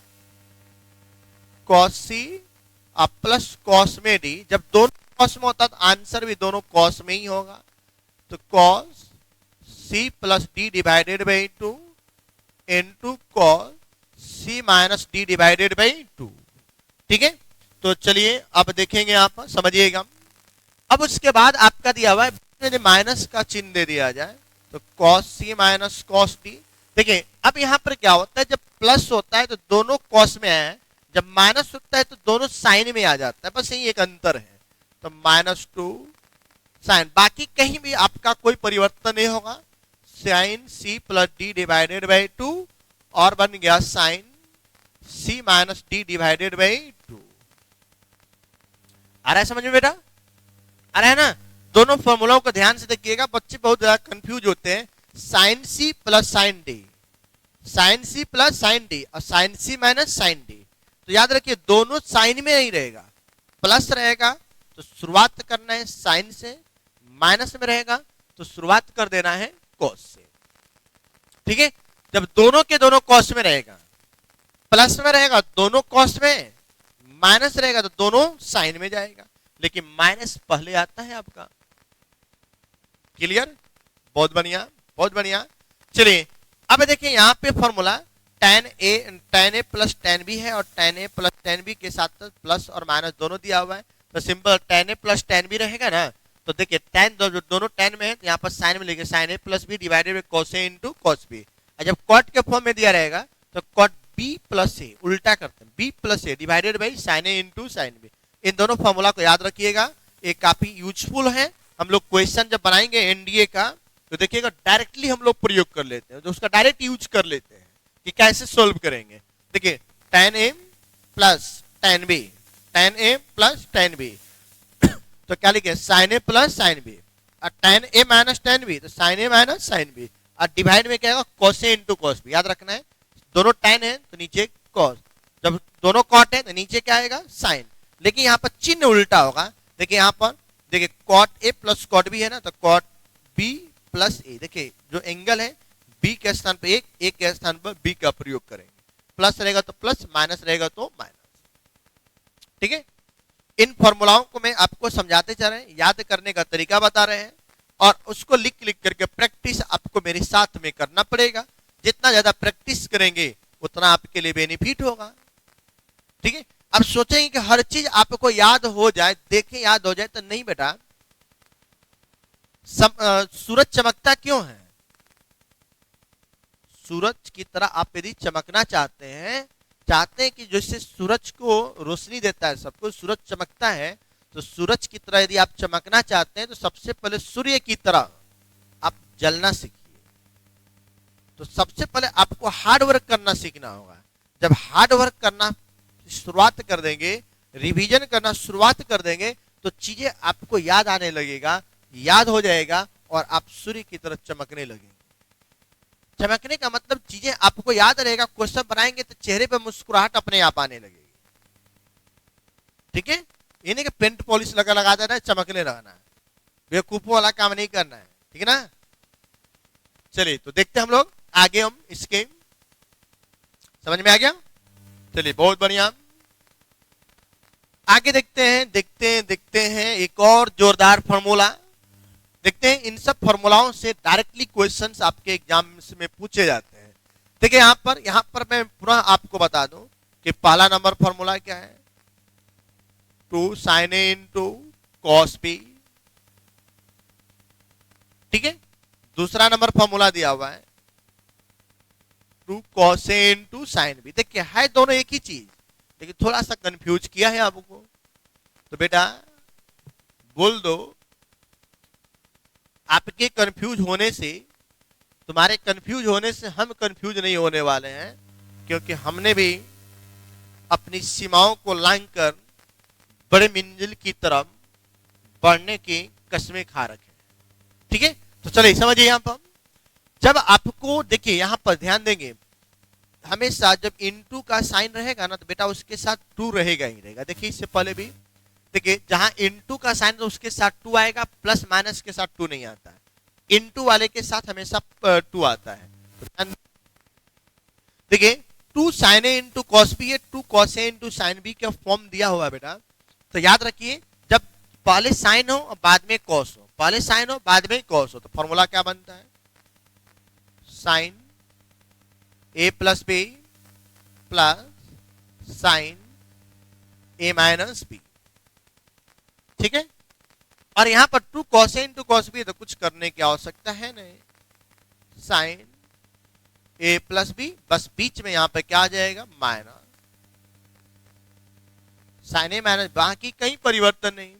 कॉस सी और प्लस कॉस में डी। जब दोनों कॉस में होता है तो आंसर भी दोनों कॉस में ही होगा, तो cos C plus D divided by 2 into cos C minus D divided by 2। ठीक है, तो चलिए अब देखेंगे, आप समझिएगा। अब उसके बाद आपका दिया हुआ है माइनस का चिन्ह दे दिया जाए, तो cos C minus cos D. देखिए अब यहां पर क्या होता है, जब प्लस होता है तो दोनों कॉस में है, जब माइनस होता है तो दोनों साइन में आ जाता है, बस यही एक अंतर है। तो -2 साइन, बाकी कहीं भी आपका कोई परिवर्तन नहीं होगा। Sine C plus D divided by 2 और बन गया sine C minus D divided by 2। आ रहा है समझ में बेटा? आ रहा है ना? दोनों फॉर्मूलाओं को ध्यान से देखिएगा, बच्चे बहुत ज्यादा कंफ्यूज होते हैं। Sine C plus sine D, sine C plus sine D और sine C minus sine D. तो याद रखिए दोनों साइन में ही रहेगा, प्लस रहेगा तो शुरुआत करना है साइन से, माइनस में रहेगा तो शुरुआत कर देना है कॉस से। ठीक है, जब दोनों के दोनों कॉस में रहेगा, प्लस में रहेगा दोनों कॉस में, माइनस रहेगा तो दोनों साइन में जाएगा, लेकिन माइनस पहले आता है आपका। क्लियर? बहुत बढ़िया, बहुत बढ़िया। चलिए अब देखिए यहां पे formula tan a plus tan b है, और tan a plus tan b के साथ प्लस और माइनस दोनों दिया हुआ है। तो simple tan a plus tan b रहेगा ना, तो देखिए tan दोनों tan में है तो यहाँ पर साइन में लिखे sine a plus B divided by cos a into cos b। और जब कॉट के फॉर्म में दिया रहेगा तो cot b प्लस a, उल्टा करते हैं b plus a divided by sine a into sign b। इन दोनों फॉर्मूला को याद रखिएगा, ये काफी यूजफुल है। हम लोग क्वेश्चन जब बनाएंगे एनडीए का तो देखिएगा डायरेक्टली हम लोग प्रयोग कर लेते हैं, तो उसका डायरेक्ट यूज कर लेते हैं कि कैसे सोल्व करेंगे। देखिए tan a plus tan b, tan a plus tan b, तो क्या लिखे sin a plus sin b, और tan a minus tan b तो sin a minus sin b, और डिवाइड में क्या होगा cos a into cos b। याद रखना है दोनों tan है तो नीचे cos, जब दोनों cot है तो नीचे क्या आएगा sin, लेकिन यहाँ पर चिन्ह उल्टा होगा। देखिए यहाँ पर देखिए cot a plus cot b है ना, तो cot b प्लस a। देखिए जो एंगल है b के स्थान पर a के स्थान पर b का प्रयोग करेंगे, प्लस रहेगा तो प्लस, माइनस रहेगा तो माइनस। ठीक है, इन फॉर्मूलाओं को मैं आपको समझाते चल रहे हैं, याद करने का तरीका बता रहे हैं। और उसको लिख लिख करके प्रैक्टिस आपको मेरे साथ में करना पड़ेगा। जितना ज्यादा प्रैक्टिस करेंगे उतना आपके लिए बेनिफिट होगा। ठीक है, अब सोचेंगे कि हर चीज आपको याद हो जाए, देखें याद हो जाए, तो नहीं बेटा। सूरज चमकता क्यों है? सूरज की तरह आप यदि चमकना चाहते हैं कि जैसे सूरज को रोशनी देता है सबको, सूरज चमकता है, तो सूरज की तरह यदि आप चमकना चाहते हैं तो सबसे पहले सूर्य की तरह आप जलना सीखिए। तो सबसे पहले आपको हार्ड वर्क करना सीखना होगा। जब हार्ड वर्क करना शुरुआत कर देंगे, रिवीजन करना शुरुआत कर देंगे, तो चीजें आपको याद आने लगेगा, याद हो जाएगा और आप सूर्य की तरह चमकने लगेंगे। चमकने का मतलब चीजें आपको याद रहेगा, क्वेश्चन बनाएंगे तो चेहरे पर मुस्कुराहट अपने आप आने लगेगी। ठीक है, ये नहीं कि पेंट पॉलिश लगा देना है, चमकने रहना है, बेवकूफों वाला काम नहीं करना है। ठीक है ना? चलिए तो देखते हैं हम लोग आगे, हम इसके समझ में आ गया? चलिए बहुत बढ़िया, आगे देखते हैं एक और जोरदार फॉर्मूला देखते हैं। इन सब फॉर्मूलाओं से डायरेक्टली क्वेश्चंस आपके एग्जाम में पूछे जाते हैं। देखिए यहां पर मैं पुनः आपको बता दूं कि पहला नंबर फॉर्मूला क्या है, 2 sin A into cos B। ठीक है, दूसरा नंबर फॉर्मूला दिया हुआ है 2 cos A into sin B। देखिए है दोनों एक ही चीज, लेकिन थोड़ा सा कंफ्यूज किया है आपको। तो बेटा बोल दो, आपके कंफ्यूज होने से, तुम्हारे कंफ्यूज होने से हम कंफ्यूज नहीं होने वाले हैं, क्योंकि हमने भी अपनी सीमाओं को लांघकर बड़े मंजिल की तरफ बढ़ने की कसमें खा रखे। ठीक है, तो चलिए समझिए। यहां पर जब आपको देखिए, यहां पर ध्यान देंगे, हमेशा जब इनटू का साइन रहेगा ना, तो बेटा उसके साथ 2 रहेगा ही रहेगा। देखिए इससे पहले भी देखिए, जहां इनटू का साइन तो उसके साथ 2 आएगा, प्लस माइनस के साथ 2 नहीं आता है, इनटू वाले के साथ हमेशा 2 आता है। तो देखिए 2 sin A into cos B है, 2 cos A into sine B का फॉर्म दिया हुआ है बेटा। तो याद रखिए, जब पहले साइन हो और बाद में कॉस हो, पहले साइन हो बाद में कॉस हो, तो फॉर्मूला क्या बनता है, sine A plus B plus sine A minus B. ठीक है, और यहां पर 2 cos A into cos B है, तो कुछ करने की आवश्यकता है नहीं, साइन A प्लस बी, बस बीच में यहां पे क्या आ जाएगा, माइनस साइन A माइनस, बाकी कहीं परिवर्तन नहीं।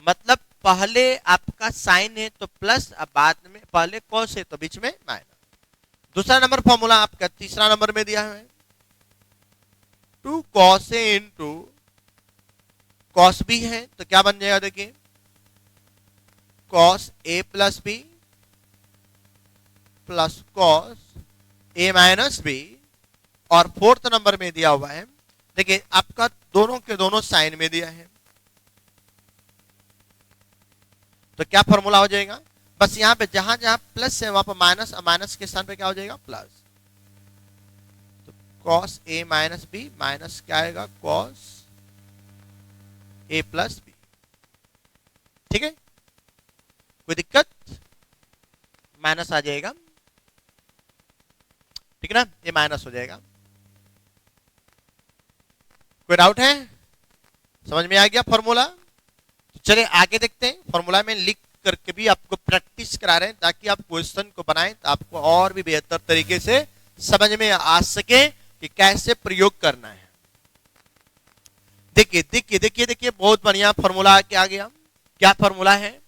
मतलब पहले आपका साइन है तो प्लस, अब बाद में पहले कॉस है तो बीच में माइनस। दूसरा नंबर फॉर्मूला आपका तीसरा नंबर में दिया है 2 cos A into cos B है, तो क्या बन जाएगा, देखिए cos A plus B plus cos A minus B. और फोर्थ नंबर में दिया हुआ है, देखिए आपका दोनों के दोनों साइन में दिया है, तो क्या फॉर्मूला हो जाएगा, बस यहां पे जहां जहां प्लस है वहां पर माइनस, और माइनस के स्थान पे क्या हो जाएगा, प्लस। तो cos A minus B minus क्या आएगा, cos A प्लस बी। ठीक है, कोई दिक्कत, माइनस आ जाएगा। ठीक है ना, ये माइनस हो जाएगा। कोई डाउट है, समझ में आ गया फॉर्मूला? तो चलिए आगे देखते हैं। फॉर्मूला में लिख करके भी आपको प्रैक्टिस करा रहे हैं, ताकि आप क्वेश्चन को बनाएं तो आपको और भी बेहतर तरीके से समझ में आ सके कि कैसे प्रयोग करना है। देखिए देखिए देखिए देखिए, बहुत बढ़िया फॉर्मूला आके आ गया। क्या फॉर्मूला है,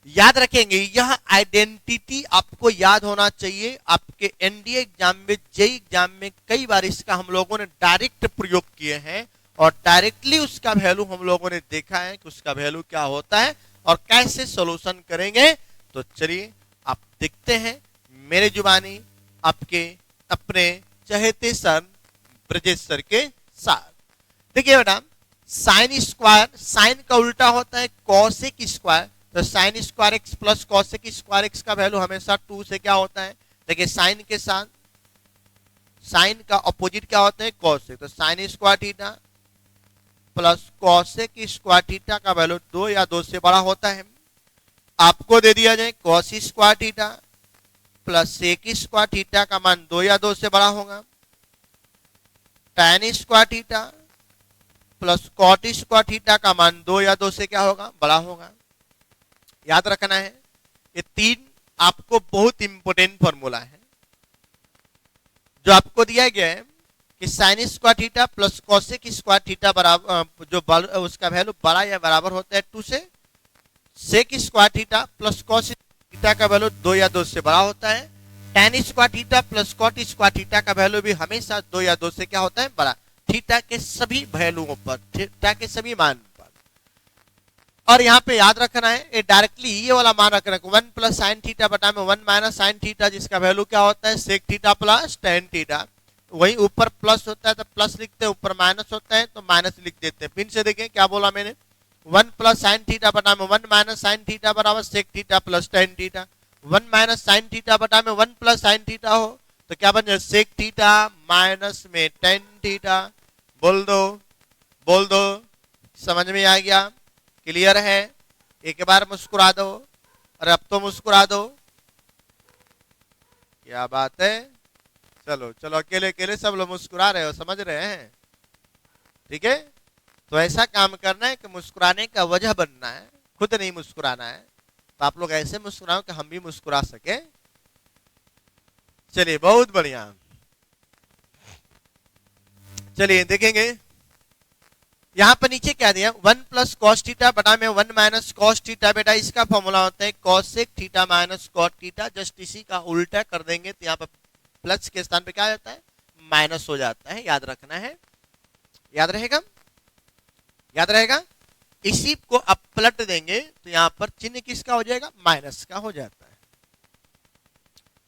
याद रखेंगे, यह आइडेंटिटी आपको याद होना चाहिए। आपके एनडीए एग्जाम में, जेई एग्जाम में कई बार इसका हम लोगों ने डायरेक्ट प्रयोग किए हैं, और डायरेक्टली उसका वैल्यू हम लोगों ने देखा है कि उसका वैल्यू क्या होता है और कैसे सॉल्यूशन करेंगे। तो चलिए आप देखते हैं मेरे जुबानी आपके अपने चहेते सर ब्रजेश सर के साथ। देखिए बेटा, साइन स्क्वायर, साइन का उल्टा होता है कॉसेक स्क्वायर, तो sine square x plus cosec square x का वैल्यू हमेशा 2 से क्या होता है, देखिए साइन के साथ साइन का अपोजिट क्या होता है, कॉसेक, तो sine square theta plus cosec square theta का वैल्यू 2 या 2 से बड़ा होता है। आपको दे दिया जाए cos square theta plus sec square theta का मान 2 या 2 से बड़ा होगा, tan square theta plus cot square theta का मान 2 या 2 से क्या होगा, बड़ा होगा। याद रखना है ये तीन आपको बहुत इंपॉर्टेंट फॉर्मूला है जो आपको दिया गया है कि sine square theta plus cosec square theta बराबर जो उसका वैल्यू बड़ा या बराबर होता है 2 से, sec square theta plus cos theta का वैल्यू 2 या 2 से बड़ा होता है, tan square theta plus cot square theta का वैल्यू भी हमेशा 2 या 2 से क्या होता है, बड़ा, थीटा के सभी वैल्यूओं पर, थीटा के सभी मान पर। और यहाँ पे याद रखना है ये डायरेक्टली ये वाला मान रखना है 1 प्लस साइन थीटा बटा में 1 माइनस साइन थीटा जिसका वैल्यू क्या होता है sec theta plus tan theta. वही ऊपर प्लस होता है तो प्लस लिखते हैं, ऊपर माइनस होता है तो माइनस लिख देते हैं। फिर से देखें क्या बोला मैंने, 1 प्लस साइन थीटा बटा में 1 माइनस साइन थीटा बराबर sec theta plus tan theta. 1 minus sine theta बटा में 1 प्लस साइन थीटा हो तो क्या बन जाए सेक थीटा माइनस में tan थीटा। बोल दो समझ में आ गया, क्लियर है? एक बार मुस्कुरा दो, अरे अब तो मुस्कुरा दो, क्या बात है। चलो चलो अकेले अकेले सब लोग मुस्कुरा रहे हो, समझ रहे हैं, ठीक है। तो ऐसा काम करना है कि मुस्कुराने का वजह बनना है, खुद नहीं मुस्कुराना है। तो आप लोग ऐसे मुस्कुराओ कि हम भी मुस्कुरा सके। चलिए बहुत बढ़िया, चलिए देखेंगे यहां पर नीचे क्या दिया 1 प्लस कॉस थीटा बटा में 1 माइनस कॉस थीटा। बेटा इसका फॉर्मूला होता है cosec theta minus cot theta. Just इसी का उल्टा कर देंगे तो यहाँ पर प्लस के स्थान पे क्या जाता है, माइनस हो जाता है। याद रखना है, याद रहेगा, याद रहेगा। इसी को अब पलट देंगे तो यहां पर चिन्ह किसका हो जाएगा, माइनस का हो जाता है।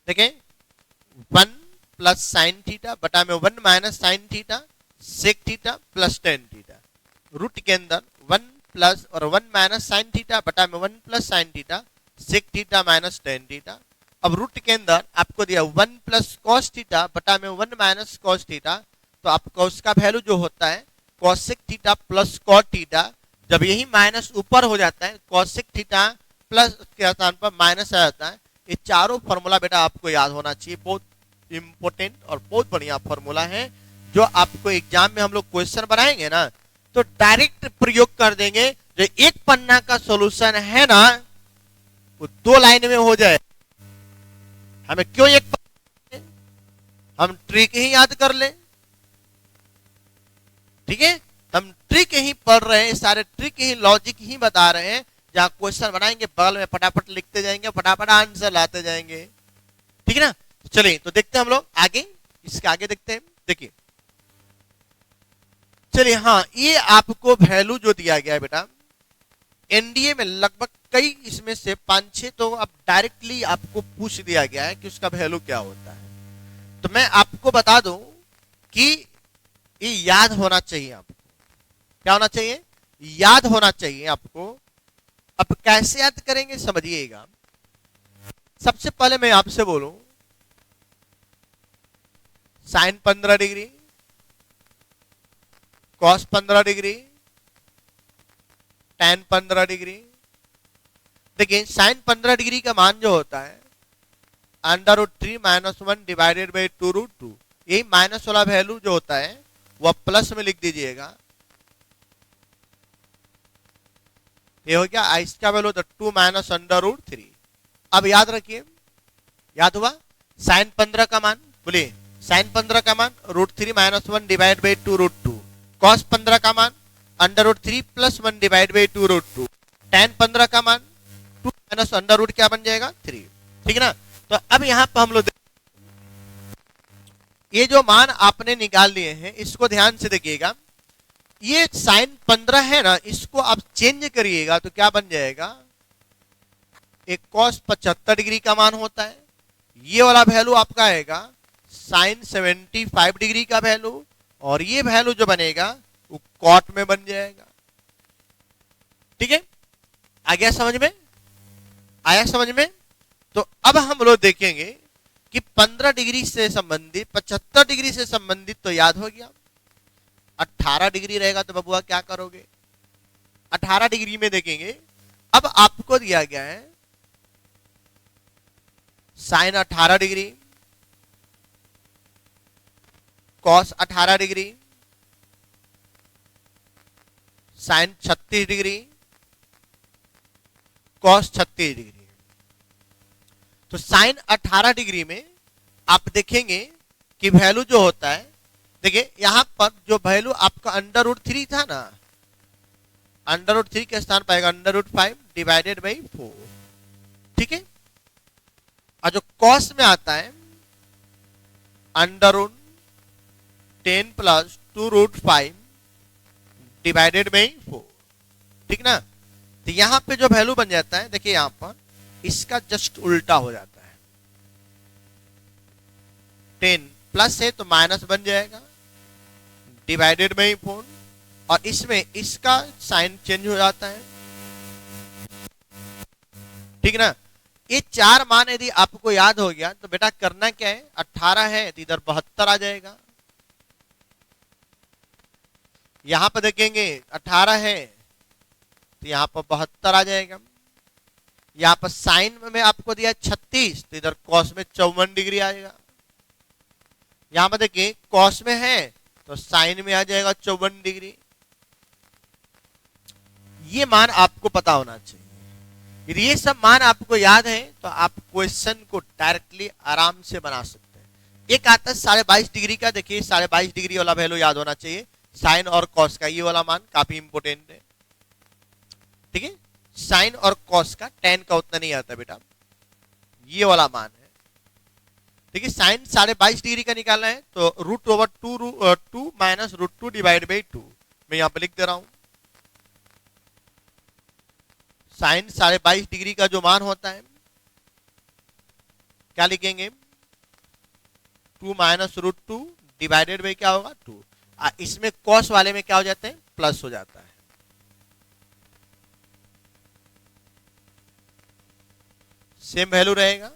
देखें 1 प्लस साइन थीटा बटा में 1 minus sine theta sec theta plus tan theta. Root के अंदर 1 प्लस और 1 माइनस साइन थीटा बटा में 1 plus sine theta sec theta minus tan theta. अब रूट के अंदर आपको दिया 1 प्लस कॉस थीटा बटा में 1 माइनस कॉस थीटा, तो आपको उसका वैल्यू जो होता है cosec theta plus cot theta. जब यही माइनस ऊपर हो जाता है कॉसेक थीटा प्लस के स्थान पर माइनस आ जाता है। ये चारों फॉर्मूला बेटा आपको याद होना चाहिए, बहुत इंपॉर्टेंट और बहुत बढ़िया फॉर्मूला है जो आपको एग्जाम में हम लोग क्वेश्चन बनाएंगे ना तो डायरेक्ट प्रयोग कर देंगे। जो एक पन्ना का सॉल्यूशन है ना वो 2 लाइन में हो जाए। हमें क्यों एक पन्ना, हम ट्रिक ही याद कर ले, ठीक है। हम ट्रिक ही पढ़ रहे हैं, सारे ट्रिक ही लॉजिक ही बता रहे हैं। जहां क्वेश्चन बनाएंगे बगल में फटाफट लिखते जाएंगे, फटाफट आंसर लाते जाएंगे, ठीक है ना। तो चलिए तो देखते हैं हम लोग आगे, इसके आगे देखते हैं। देखिए चलिए, हाँ ये आपको वैल्यू जो दिया गया है बेटा एनडीए में लगभग कई इसमें से 5-6 तो अब डायरेक्टली आपको पूछ दिया गया है कि उसका वैल्यू क्या होता है। तो मैं आपको बता दूं कि ये याद होना चाहिए आपको। क्या होना चाहिए, याद होना चाहिए आपको। अब कैसे याद करेंगे समझिएगा। सबसे पहले मैं आपसे बोलूं sine 15 degree cos 15 degree tan 15 degree. देखिए साइन 15 डिग्री का मान जो होता है √3 माइनस 1 डिवाइडेड बाई 2√2। यही माइनस वाला वैल्यू जो होता है वह प्लस में लिख दीजिएगा। ये हो गया इसका वैल्यू तो 2 माइनस √3। अब याद रखिए, याद हुआ साइन 15 का मान, बोलिए साइन 15 का मान √3 माइनस 1 डिवाइड बाई 2√2। कॉस 15 का मान √3 प्लस 1 डिवाइड बाई 2√2। tan 15 का मान 2 माइनस √ क्या बन जाएगा 3, ठीक है ना। तो अब यहाँ पर हम लोग ये जो मान आपने निकाल लिए हैं इसको ध्यान से देखिएगा। ये साइन 15 है ना, इसको आप चेंज करिएगा तो क्या बन जाएगा, एक कॉस 75 डिग्री का मान होता है। ये वाला वैल्यू आपका आएगा साइन 75 डिग्री का वैल्यू, और ये वैल्यू जो बनेगा वो कॉट में बन जाएगा, ठीक है। आ गया समझ में, आया समझ में। तो अब हम लोग देखेंगे कि 15 डिग्री से संबंधित 75 डिग्री से संबंधित तो याद हो गया। 18 डिग्री रहेगा तो बबुआ क्या करोगे, 18 डिग्री में देखेंगे। अब आपको दिया गया है sine 18 degree, cos 18 degree, sine 36 degree, cos 36 degree. तो साइन 18 डिग्री में आप देखेंगे कि वैल्यू जो होता है, देखिए यहां पर जो वैल्यू आपका √3 था ना, √3 के स्थान पाएगा √5 डिवाइडेड बाई 4, ठीक है। और जो कॉस में आता है √10 प्लस 2√5 डिवाइडेड बाई 4, ठीक ना। तो यहां पे जो वैल्यू बन जाता है, देखिए यहां पर इसका जस्ट उल्टा हो जाता है। 10 प्लस है तो माइनस बन जाएगा डिवाइडेड बाई 4, और इसमें इसका साइन चेंज हो जाता है, ठीक ना। ये चार मान यदि आपको याद हो गया तो बेटा करना क्या है, 18 है तो इधर 72 आ जाएगा। यहां पर देखेंगे 18 है तो यहां पर 72 आ जाएगा। यहां पर साइन में आपको दिया 36 तो इधर कॉस में 54 डिग्री आएगा। यहां पर देखिए कॉस में है तो साइन में आ जाएगा 54 डिग्री। ये मान आपको पता होना चाहिए। यदि ये सब मान आपको याद है तो आप क्वेश्चन को डायरेक्टली आराम से बना सकते हैं। एक आता है 22.5 डिग्री का, देखिए 22.5 डिग्री वाला वैल्यू याद होना चाहिए, साइन और कॉस का। ये वाला मान काफी इंपोर्टेंट है, ठीक है। साइन और कॉस का, tan का उतना नहीं आता बेटा, ये वाला मान है, ठीक है। साइन 22.5 डिग्री का निकालना है तो √2 माइनस √2 डिवाइड बाई 2 मैं यहां पर लिख दे रहा हूं। साइन 22.5 डिग्री का जो मान होता है क्या लिखेंगे, 2 माइनस √2 डिवाइडेड बाई क्या होगा 2। इसमें कॉस वाले में क्या हो जाते हैं, प्लस हो जाता है। सेम वैल्यू रहेगा,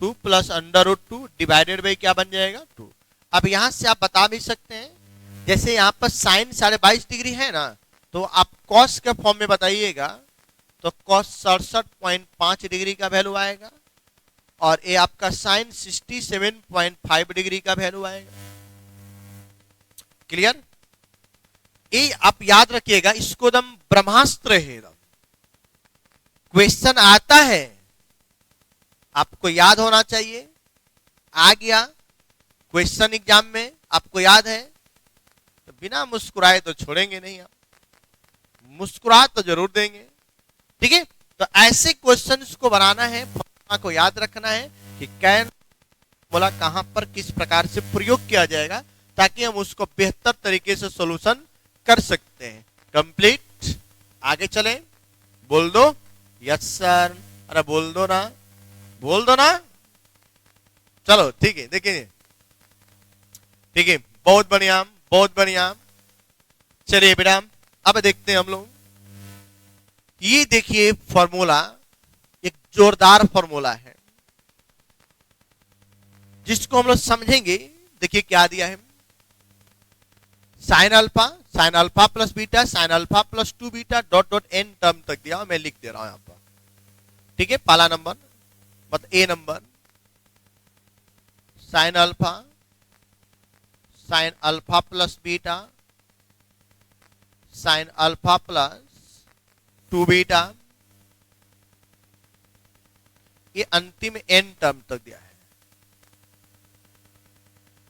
2 प्लस √2 डिवाइडेड बाई क्या बन जाएगा 2। अब यहां से आप बता भी सकते हैं, जैसे यहां पर साइन 22.5 डिग्री है ना, तो आप कॉस के फॉर्म में बताइएगा तो कॉस 67.5 डिग्री का वैल्यू आएगा, और ये आपका साइन 67.5 डिग्री का वैल्यू आएगा। क्लियर। ये आप याद रखिएगा, इसको एकदम ब्रह्मास्त्र है, एकदम क्वेश्चन आता है आपको याद होना चाहिए। आ गया क्वेश्चन एग्जाम में, आपको याद है तो बिना मुस्कुराए तो छोड़ेंगे नहीं, आप मुस्कुरा तो जरूर देंगे, ठीक है। तो ऐसे क्वेश्चंस को बनाना है, फॉर्मूला को याद रखना है कि कैन बोला कहां पर किस प्रकार से प्रयोग किया जाएगा, ताकि हम उसको बेहतर तरीके से सॉल्यूशन कर सकते हैं। कंप्लीट। आगे चलें, बोल दो यस सर, अरे बोल दो ना, बोल दो ना, चलो ठीक है। देखिए ठीक है, बहुत बढ़िया बहुत बढ़िया। चलिए बेटा अब देखते हैं हम लोग, ये देखिए फॉर्मूला एक जोरदार फॉर्मूला है जिसको हम लोग समझेंगे। देखिए क्या दिया है, sign alpha plus beta, sine alpha plus 2 beta dot dot n term तक दिया, मैं लिख दे रहा हूं यहां पर, ठीक है। पहला नंबर मतलब A number, sine alpha plus beta, sine alpha plus 2 beta, ये अंतिम n टर्म तक दिया है,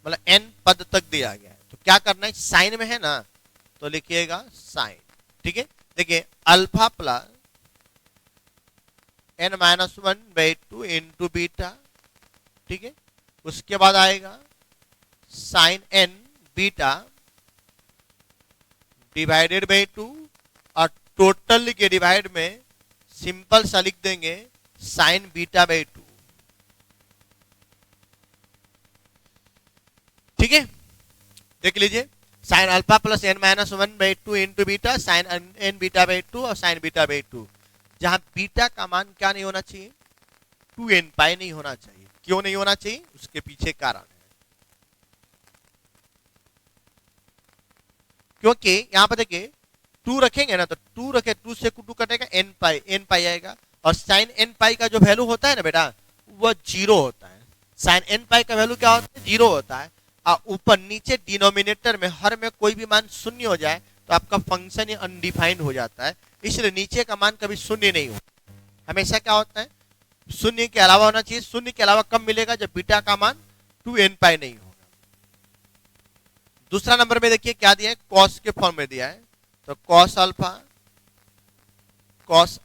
मतलब n पद तक दिया गया है। तो क्या करना है, साइन में है ना तो लिखिएगा साइन, ठीक है। देखिए alpha plus n-1/2 into beta, ठीक है। उसके बाद आएगा sine n beta divided by 2, और टोटल के डिवाइड में सिंपल सा लिख देंगे साइन बीटा बाई 2, ठीक है। देख लीजिए, sine alpha plus n-1/2 into beta, sine n beta by 2 और साइन बीटा बाई 2। जहां बीटा का मान क्या नहीं होना चाहिए, 2n पाई नहीं होना चाहिए। क्यों नहीं होना चाहिए, उसके पीछे कारण है। क्योंकि यहां पर देखिए 2 रखेंगे ना तो 2 रखे, 2 से 2 कटेगा, n पाई आएगा, और साइन n पाई का जो वैल्यू होता है ना बेटा वह जीरो होता है। साइन एन पाई का वैल्यू क्या होता है? जीरो होता है। और ऊपर नीचे डिनोमिनेटर में हर में कोई भी मान शून्य हो जाए तो आपका फंक्शन ये अनडिफाइंड हो जाता है। इसलिए नीचे का मान कभी शून्य नहीं होता, हमेशा क्या होता है? शून्य के अलावा होना चाहिए। शून्य के अलावा कब मिलेगा? जब बीटा का मान 2n पाई नहीं होगा। दूसरा नंबर में देखिए क्या दिया है, कॉस के फॉर्म में दिया है। तो cos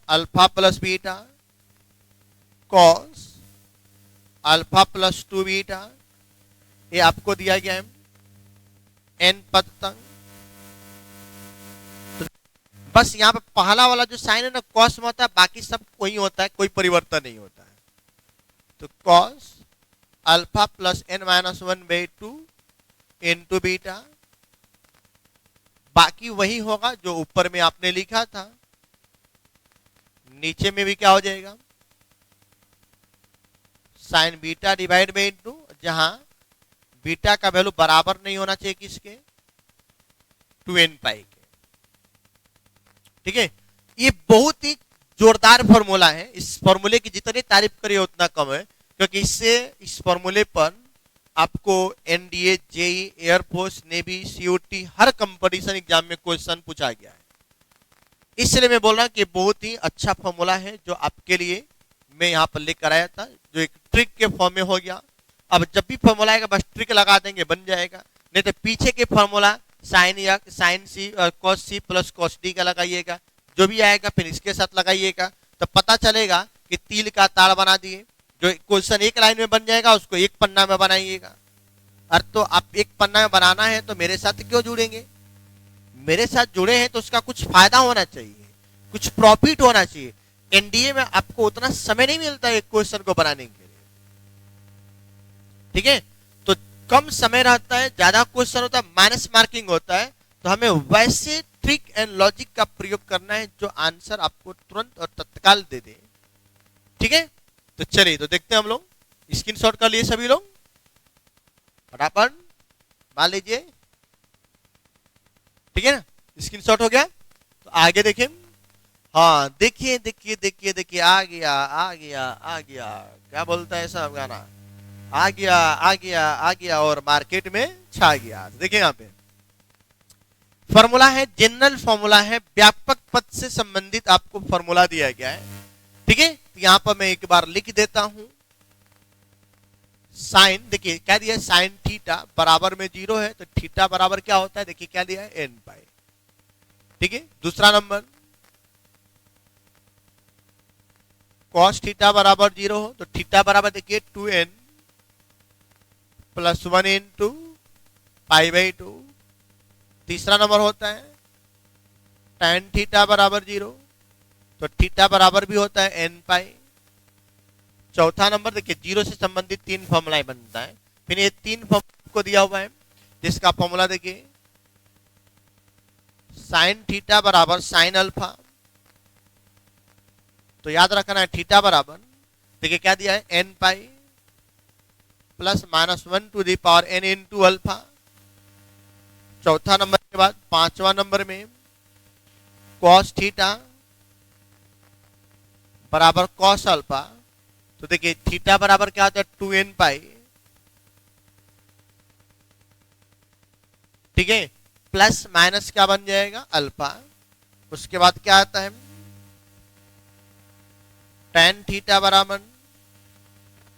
alpha plus beta, cos alpha plus 2 beta, ये आपको दिया गया है n पद तक। तो बस यहाँ पे पहला वाला जो साइन है ना कॉस में होता है, बाकी सब वही होता है, कोई परिवर्तन नहीं होता है। तो cos alpha plus n minus 1/2 into beta, बाकी वही होगा जो ऊपर में आपने लिखा था। नीचे में भी क्या हो जाएगा? Sign beta divide by into, जहां बीटा का वैल्यू बराबर नहीं होना चाहिए किसके? 2n पाई के। ठीक है, ये बहुत ही जोरदार फॉर्मूला है। इस फॉर्मूले की जितनी तारीफ करिए उतना कम है, क्योंकि इससे इस फॉर्मूले पर आपको NDA, JEE, air force, navy, COT हर कंपटीशन एग्जाम में क्वेश्चन पूछा गया है। इसलिए मैं बोल रहा हूं कि बहुत ही अच्छा फॉर्मूला है जो आपके लिए मैं यहाँ पर लेकर आया था, जो एक ट्रिक के फॉर्म में हो गया। अब जब भी फॉर्मूला आएगा बस ट्रिक लगा देंगे, बन जाएगा। नहीं तो पीछे के फॉर्मूला साइन या sine C cos C plus cos D का लगाइएगा, जो भी आएगा फिर इसके साथ लगाइएगा, तो पता चलेगा कि तिल का ताड़ बना दिए। जो क्वेश्चन एक लाइन में बन जाएगा उसको एक पन्ना में बनाइएगा। और तो आप एक पन्ना में बनाना है तो मेरे साथ क्यों जुड़ेंगे? मेरे साथ जुड़े हैं तो उसका कुछ फायदा होना चाहिए, कुछ प्रॉफिट होना चाहिए। एनडीए में आपको उतना समय नहीं मिलता है एक क्वेश्चन को बनाने के लिए, ठीक है? तो कम समय रहता है, ज्यादा क्वेश्चन होता है, माइनस मार्किंग होता है। तो हमें वैसे ट्रिक एंड लॉजिक का प्रयोग करना है जो आंसर आपको तुरंत और तत्काल दे दे। ठीक है, तो चलिए तो देखते हैं हम लोग। स्क्रीनशॉट कर लिए सभी लोग फटाफट, मान लीजिए। ठीक है ना, स्क्रीनशॉट हो गया। तो आगे देखें। हाँ देखिए देखिए देखिए देखिए, आ गया आ गया आ गया, क्या बोलता है सब गाना, आ गया आ गया आ गया और मार्केट में छा गया। देखिए यहाँ पे फॉर्मूला है, जनरल फॉर्मूला है, व्यापक पद से संबंधित आपको फॉर्मूला दिया गया है। ठीक है, तो यहां पर मैं एक बार लिख देता हूं। साइन देखिए क्या दिया है, साइन थीटा बराबर में 0 है, तो थीटा बराबर क्या होता है? देखिए क्या दिया है, n पाई। ठीक है, दूसरा नंबर कॉस थीटा बराबर 0 हो तो थीटा बराबर देखिए 2n प्लस 1 इंटू π/2। तीसरा नंबर होता है tan थीटा बराबर 0, तो थीटा बराबर भी होता है n पाई। चौथा नंबर देखिए 0 से संबंधित 3 फॉर्मूला बनता है। फिर ये 3 फॉर्मूला को दिया हुआ है, जिसका फॉर्मूला देखिए साइन थीटा बराबर साइन अल्फा। तो याद रखना है थीटा बराबर देखिए क्या दिया है, n pi plus minus 1 to the power n into alpha. चौथा नंबर के बाद पांचवा नंबर में कॉस थीटा बराबर कॉस अल्फा। तो देखिए थीटा बराबर क्या होता है, 2n पाई। ठीक है, प्लस माइनस क्या बन जाएगा, अल्फा। उसके बाद क्या आता है, tan थीटा बराबर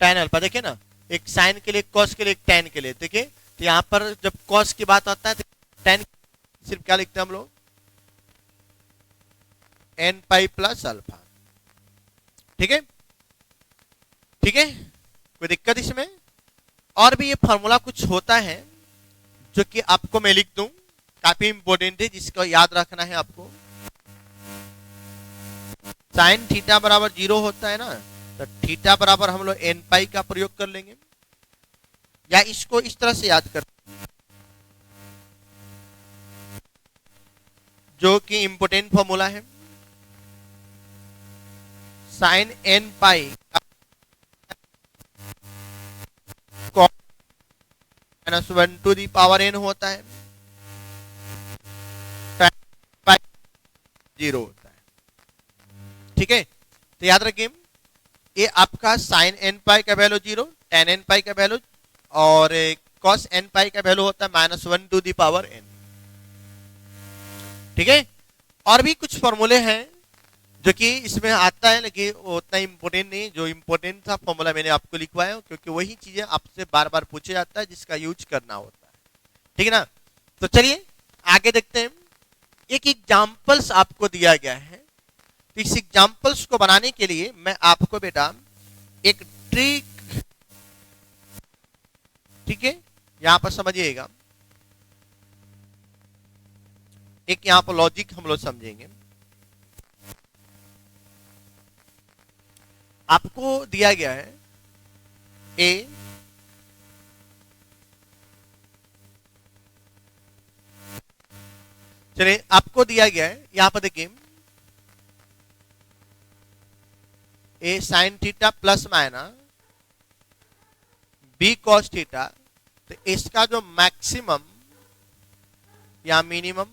tan अल्फा। देखिए ना, एक साइन के लिए, कॉस के लिए, एक tan के लिए। देखिए तो यहां पर जब कॉस की बात आता है तो tan सिर्फ क्या लिखते हैं हम लोग, n पाई प्लस अल्फा। ठीक है, ठीक है, कोई दिक्कत इसमें? और भी ये फॉर्मूला कुछ होता है जो कि आपको मैं लिख दूं, काफी इंपॉर्टेंट है, जिसको याद रखना है आपको। साइन थीटा बराबर 0 होता है ना, तो थीटा बराबर हम लोग n पाई का प्रयोग कर लेंगे, या इसको इस तरह से याद कर, जो कि इंपॉर्टेंट फॉर्मूला है। Sine n pi minus 1 to the power n होता है, 0 होता है। ठीक है, तो याद रखिए ये आपका साइन एन पाई का वैल्यू 0, टेन एन पाई का वैल्यू और कॉस एन पाई का वैल्यू होता है -1 टू दी पावर n। ठीक है, और भी कुछ फॉर्मूले हैं जो कि इसमें आता है, लेकिन वो उतना इंपॉर्टेंट नहीं। जो इंपॉर्टेंट था फॉर्मूला मैंने आपको लिखवाया हूं, क्योंकि वही चीजें आपसे बार बार पूछे जाता है जिसका यूज करना होता है। ठीक है ना, तो चलिए आगे देखते हैं। एक एग्जाम्पल्स आपको दिया गया है, तो इस एग्जाम्पल्स को बनाने के लिए मैं आपको बेटा एक ट्रिक, ठीक है, यहां पर समझिएगा, एक यहां पर लॉजिक हम लोग समझेंगे। आपको दिया गया है ए चलिए आपको दिया गया है यहां पर देखिए A sine theta plus minus B cos theta. तो इसका जो मैक्सिमम या मिनिमम,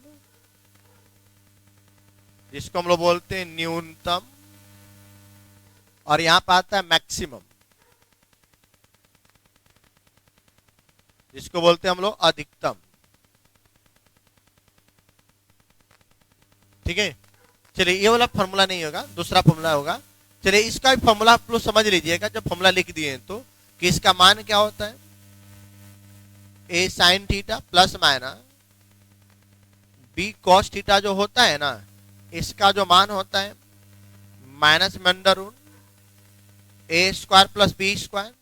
जिसको हम लोग बोलते हैं न्यूनतम, और यहां पर आता है मैक्सिमम, जिसको बोलते हैं हम लोग अधिकतम। ठीक है, चलिए ये वाला फॉर्मूला नहीं होगा, दूसरा फॉर्मूला होगा। चलिए इसका भी फॉर्मूला आप लोग समझ लीजिएगा जब फॉर्मूला लिख दिए हैं तो, कि इसका मान क्या होता है, A sine theta plus minus B cos theta जो होता है ना, इसका जो मान होता है माइनस में अंडर रूट ए स्क्वायर प्लस बी स्क्वायर,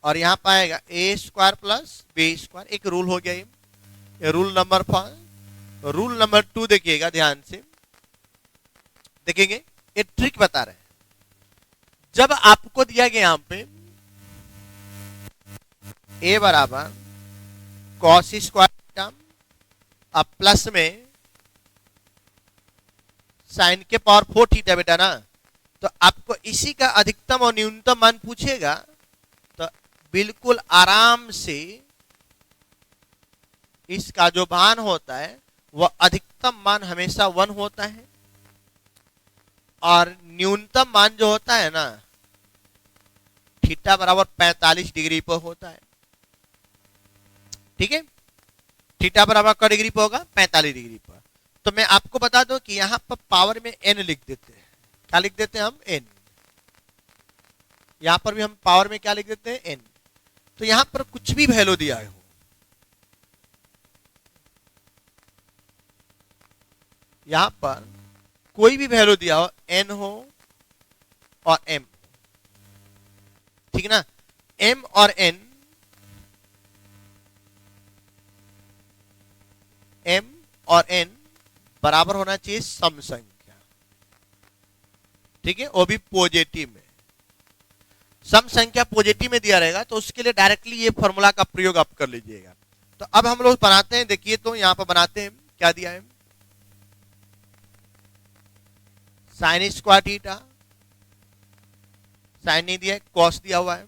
और यहां पाएगा ए स्क्वायर प्लस बी स्क्वायर। एक रूल हो गया ये रूल नंबर 5। रूल नंबर 2 देखिएगा ध्यान से, देखेंगे ये ट्रिक बता रहे हैं। जब आपको दिया गया यहां पे ए बराबर कॉस स्क्वायर थीटा, अब प्लस में साइन के पावर 4 थीटा बेटा ना, तो आपको इसी का अधिकतम और न्यूनतम मान पूछेगा तो बिल्कुल आराम से इसका जो मान होता है वह अधिकतम मान हमेशा 1 होता है, और न्यूनतम मान जो होता है ना थीटा बराबर 45 डिग्री पर होता है। ठीक है, थीटा बराबर क डिग्री पर होगा 45 डिग्री पर। तो मैं आपको बता दूं कि यहां पर पावर में n लिख देते हैं। क्या लिख देते हैं हम, n। यहां पर भी हम पावर में क्या लिख देते हैं, n। तो यहां पर कुछ भी वैल्यू दिया हो, यहां पर कोई भी वैल्यू दिया हो, n हो और m, ठीक है ना, m और n, m और n बराबर होना चाहिए सम संख्या। ठीक है, वो भी पॉजिटिव में। सम संख्या पॉजिटिव में दिया रहेगा तो उसके लिए डायरेक्टली ये फॉर्मूला का प्रयोग आप कर लीजिएगा। तो अब हम लोग बनाते हैं, देखिए तो यहां पर बनाते हैं, क्या दिया है, साइन स्क्वायर थीटा, साइन नहीं दिया है, कॉस दिया हुआ है,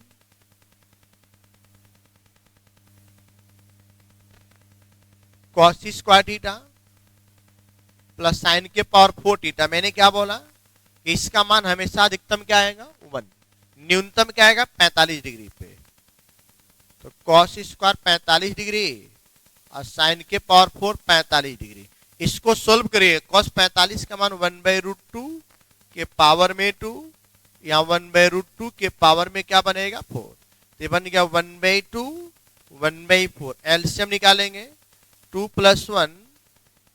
cos square theta plus sign के पावर 4 थीटा। मैंने क्या बोला कि इसका मान हमेशा अधिकतम क्या आएगा, 1, न्यूनतम क्या आएगा 45 डिग्री पे। तो कॉस स्क्वायर 45 डिग्री और साइन के पावर 4 45 डिग्री। इसको सोल्व करिए, कॉस 45 का मान 1/√2 के पावर में 2, या 1/√2 के पावर में क्या बनेगा 4। तो बन गया 1/2 1/4। एलसीएम निकालेंगे, 2 + 1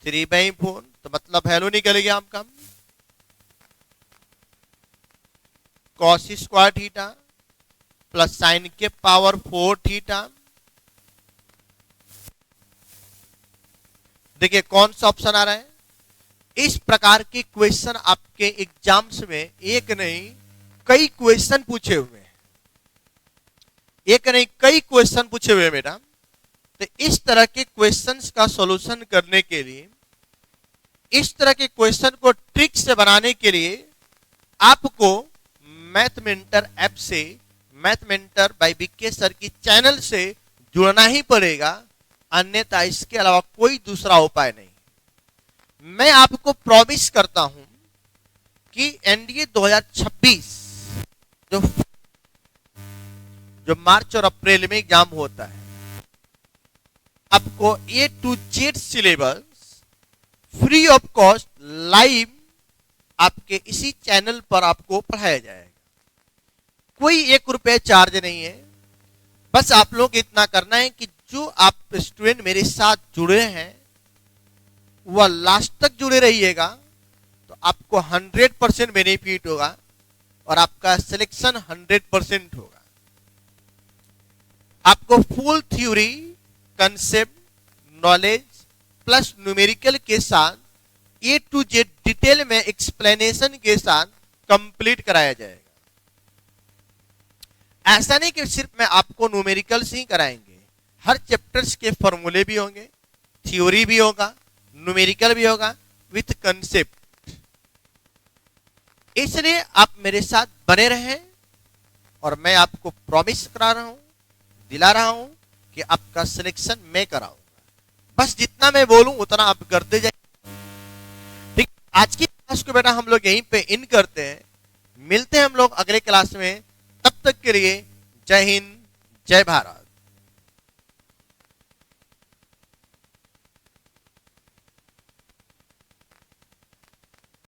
3/4, तो मतलब वैल्यू निकल गया आपका cos square theta plus sign के पावर 4 थीटा। देखिए कौन सा ऑप्शन आ रहा है। इस प्रकार के क्वेश्चन आपके एग्जाम्स में एक नहीं कई क्वेश्चन पूछे हुए हैं, एक नहीं कई क्वेश्चन पूछे हुए हैं बेटा। तो इस तरह के क्वेश्चंस का सॉल्यूशन करने के लिए, इस तरह के क्वेश्चन को ट्रिक से बनाने के लिए आपको मैथ मेंटर ऐप से, Math Mentor by BK sir की चैनल से जुड़ना ही पड़ेगा, अन्यथा इसके अलावा कोई दूसरा उपाय नहीं। मैं आपको प्रॉमिस करता हूं कि एनडीए 2026 जो जो मार्च और अप्रैल में एग्जाम होता है, आपको A to Z syllabus free of cost live आपके इसी चैनल पर आपको पढ़ाया जाएगा। कोई 1 रुपये चार्ज नहीं है। बस आप लोग इतना करना है कि जो आप स्टूडेंट मेरे साथ जुड़े हैं वह लास्ट तक जुड़े रहिएगा, तो आपको 100% बेनिफिट होगा और आपका सिलेक्शन 100% होगा। आपको full theory, concept, knowledge plus numerical के साथ A to Z डिटेल में एक्सप्लेनेशन के साथ कंप्लीट कराया जाएगा। ऐसा नहीं कि सिर्फ मैं आपको न्यूमेरिकल्स ही कराएंगे, हर चैप्टर्स के फॉर्मूले भी होंगे, थ्योरी भी होगा, न्यूमेरिकल भी होगा विथ कंसेप्ट। इसलिए आप मेरे साथ बने रहें और मैं आपको प्रॉमिस करा रहा हूं, दिला रहा हूं कि आपका सिलेक्शन मैं कराऊंगा। बस जितना मैं बोलूं उतना आप करते जाइए। ठीक, आज की क्लास को बेटा हम लोग यहीं पे इन करते हैं। मिलते हैं हम लोग अगले क्लास में। तब तक के लिए जय हिंद, जय भारत।